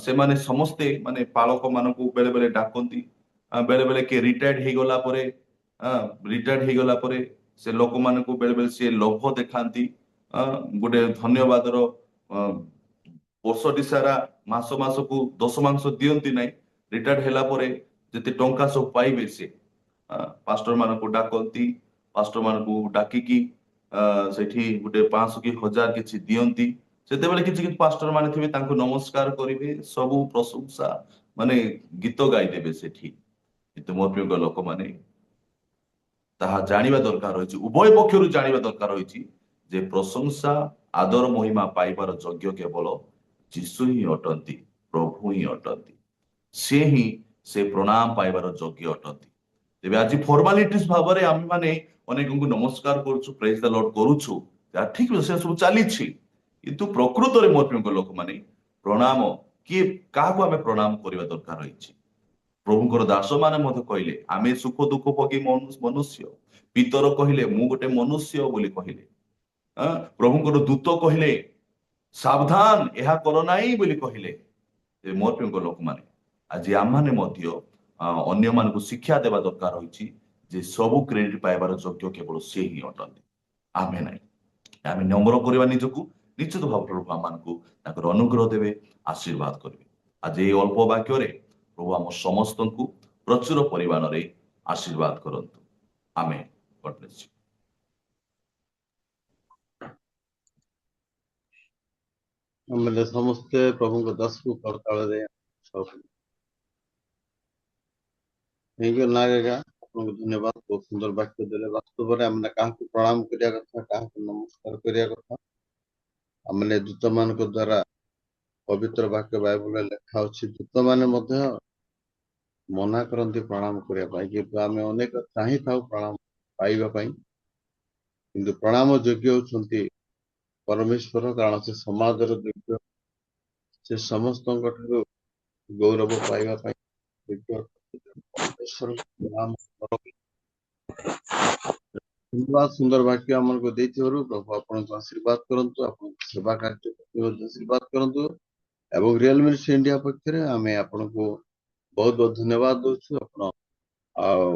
ସେମାନେ ସମସ୍ତେ ମାନେ ପାଳକ ମାନଙ୍କୁ ବେଳେ ବେଳେ ଡାକନ୍ତି ବେଳେ ବେଳେ କିଏ ରିଟାୟାର୍ଡ ହେଇଗଲା ପରେ ସେ ଲୋକମାନଙ୍କୁ ବେଳେ ବେଳେ ସିଏ ଲୋଭ ଦେଖାନ୍ତି ଗୋଟେ ଧନ୍ୟବାଦର ବର୍ଷଟି ସାରା ମାସ ମାସକୁ 10 ମାସ ଦିଅନ୍ତି ନାହିଁ ରିଟାୟାର୍ଡ ହେଲା ପରେ ଯେତେ ଟଙ୍କା ସବୁ ପାଇବେ ସେ ପାଷ୍ଟର ମାନଙ୍କୁ ଡାକନ୍ତି ପାଷ୍ଟର ମାନଙ୍କୁ ଡାକିକି ସେଠି ଗୋଟେ 500 କି 1000 କିଛି ଦିଅନ୍ତି ସେତେବେଳେ କିଛି କିଛି ପାଷ୍ଟର ମାନେ ଥିବେ ତାଙ୍କୁ ନମସ୍କାର କରିବେ ସବୁ ପ୍ରଶଂସା ମାନେ ଗୀତ ଗାଇଦେବେ ସେଠି କିନ୍ତୁ ମୋ ପ୍ରିୟ ଲୋକମାନେ ତାହା ଜାଣିବା ଦରକାର ରହିଛି ଉଭୟ ପକ୍ଷରୁ ଜାଣିବା ଦରକାର ରହିଛି ଯେ ପ୍ରଶଂସା ଆଦର ମହିମା ପାଇବାର ଯୋଗ୍ୟ କେବଳ ଯୀଶୁ ହିଁ ଅଟନ୍ତି ପ୍ରଭୁ ହିଁ ଅଟନ୍ତି ସେ ହିଁ ସେ ପ୍ରଣାମ ପାଇବାର ଯୋଗ୍ୟ ଅଟନ୍ତି ତେବେ ଆଜି ଫର୍ମାଲିଟିସ୍ ଭାବରେ ଆମେ ମାନେ ଅନେକଙ୍କୁ ନମସ୍କାର କରୁଛୁ ପ୍ରେଜ ଦ ଲର୍ଡ କରୁଛୁ ଯାହା ଠିକ ସେ ସବୁ ଚାଲିଛି କିନ୍ତୁ ପ୍ରକୃତରେ ମୋ ପ୍ରିୟ ଲୋକମାନେ ପ୍ରଣାମ କିଏ କାହାକୁ ଆମେ ପ୍ରଣାମ କରିବା ଦରକାର ରହିଛି ପ୍ରଭୁଙ୍କର ଦାସ ମାନେ ମଧ୍ୟ କହିଲେ ଆମେ ସୁଖ ଦୁଃଖ ଭୋଗୀ ମନୁଷ୍ୟ ପିତର କହିଲେ ମୁଁ ଗୋଟେ ମନୁଷ୍ୟ ବୋଲି କହିଲେ ପ୍ରଭୁଙ୍କର ଦୂତ କହିଲେ ସାବଧାନ ଏହା କର ନାହିଁ ବୋଲି କହିଲେ ମୋ ପ୍ରିୟ ଲୋକମାନେ ଆଜି ଆମମାନେ ମଧ୍ୟ ଅନ୍ୟମାନଙ୍କୁ ଶିକ୍ଷା ଦେବା ଦରକାର ରହିଛି ଯେ ସବୁ କ୍ରେଡିଟ ପାଇବାର ଯୋଗ୍ୟ କେବଳ ସେ ହିଁ ଅଟନ୍ତି ଆମେ ନାହିଁ ଆମେ ନମ୍ର କରିବା ନିଜକୁ ନିଶ୍ଚିତ ଭାବରେ ପ୍ରଭୁ ଆମମାନଙ୍କୁ ତାଙ୍କର ଅନୁଗ୍ରହ ଦେବେ ଆଶୀର୍ବାଦ କରିବେ ଆଜି ଏଇ ଅଳ୍ପ ବାକ୍ୟରେ ପ୍ରଭୁ ଆମ ସମସ୍ତଙ୍କୁ ପ୍ରଚୁର ପରିମାଣରେ ଆଶୀର୍ବାଦ କରନ୍ତୁ ଆମେ ଗଡ୍ ବ୍ଲେସ୍ ୟୁ
ಆಮೇಲೆ ସମସ୍ତେ ପ୍ରଭୁଙ୍କ ଦାସକୁ କରତାଳରେ ନାଗା ଆପଣଙ୍କୁ ଧନ୍ୟବାଦ ବହୁତ ସୁନ୍ଦର ବାକ୍ୟ ଦେଲେ ବାସ୍ତବରେ ଆମେ କାହାକୁ ପ୍ରଣାମ କରିବା କଥା କାହାକୁ ନମସ୍କାର କରିବା କଥା ଆମେ ଦୂତ ମାନଙ୍କ ଦ୍ଵାରା ପବିତ୍ର ବାକ୍ୟ ବାଇବଲରେ ଲେଖା ଅଛି ଦୂତ ମାନେ ମଧ୍ୟ ମନା କରନ୍ତି ପ୍ରଣାମ କରିବା ପାଇଁ କିନ୍ତୁ ଆମେ ଅନେକ ଚାହିଁଥାଉ ପ୍ରଣାମ ପାଇବା ପାଇଁ କିନ୍ତୁ ପ୍ରଣାମ ଯୋଗ୍ୟ ହେଉଛନ୍ତି ପରମେଶ୍ୱର କାରଣ ସେ ସମାଜର ଯୋଗ୍ୟ ସେ ସମସ୍ତଙ୍କ ଠାରୁ ଗୌରବ ପାଇବା ପାଇଁ ସୁନ୍ଦର ବାକ୍ୟ ଆମକୁ ଦେଇଥିବାରୁ ପ୍ରଭୁ ଆପଣଙ୍କୁ ଆଶୀର୍ବାଦ କରନ୍ତୁ ଆପଣଙ୍କ ସେବା କାର୍ଯ୍ୟ ଆଶୀର୍ବାଦ କରନ୍ତୁ ଏବଂ ରିଅଲ ମିନିଷ୍ଟ୍ରି ଇଣ୍ଡିଆ ପକ୍ଷରେ ଆମେ ଆପଣଙ୍କୁ ବହୁତ ବହୁତ ଧନ୍ୟବାଦ ଦଉଛୁ ଆପଣ ଆଉ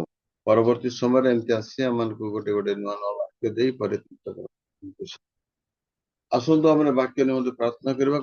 ପରବର୍ତ୍ତୀ ସମୟରେ ଏମିତି ଆସି ଆମମାନଙ୍କୁ ଗୋଟେ ଗୋଟେ ନୂଆ ନୂଆ ବାକ୍ୟ ଦେଇ ପରିତୃପ୍ତ କରନ୍ତୁ ଆସନ୍ତୁ ଆମେ ବାକ୍ୟ ନିମନ୍ତେ ପ୍ରାର୍ଥନା କରିବା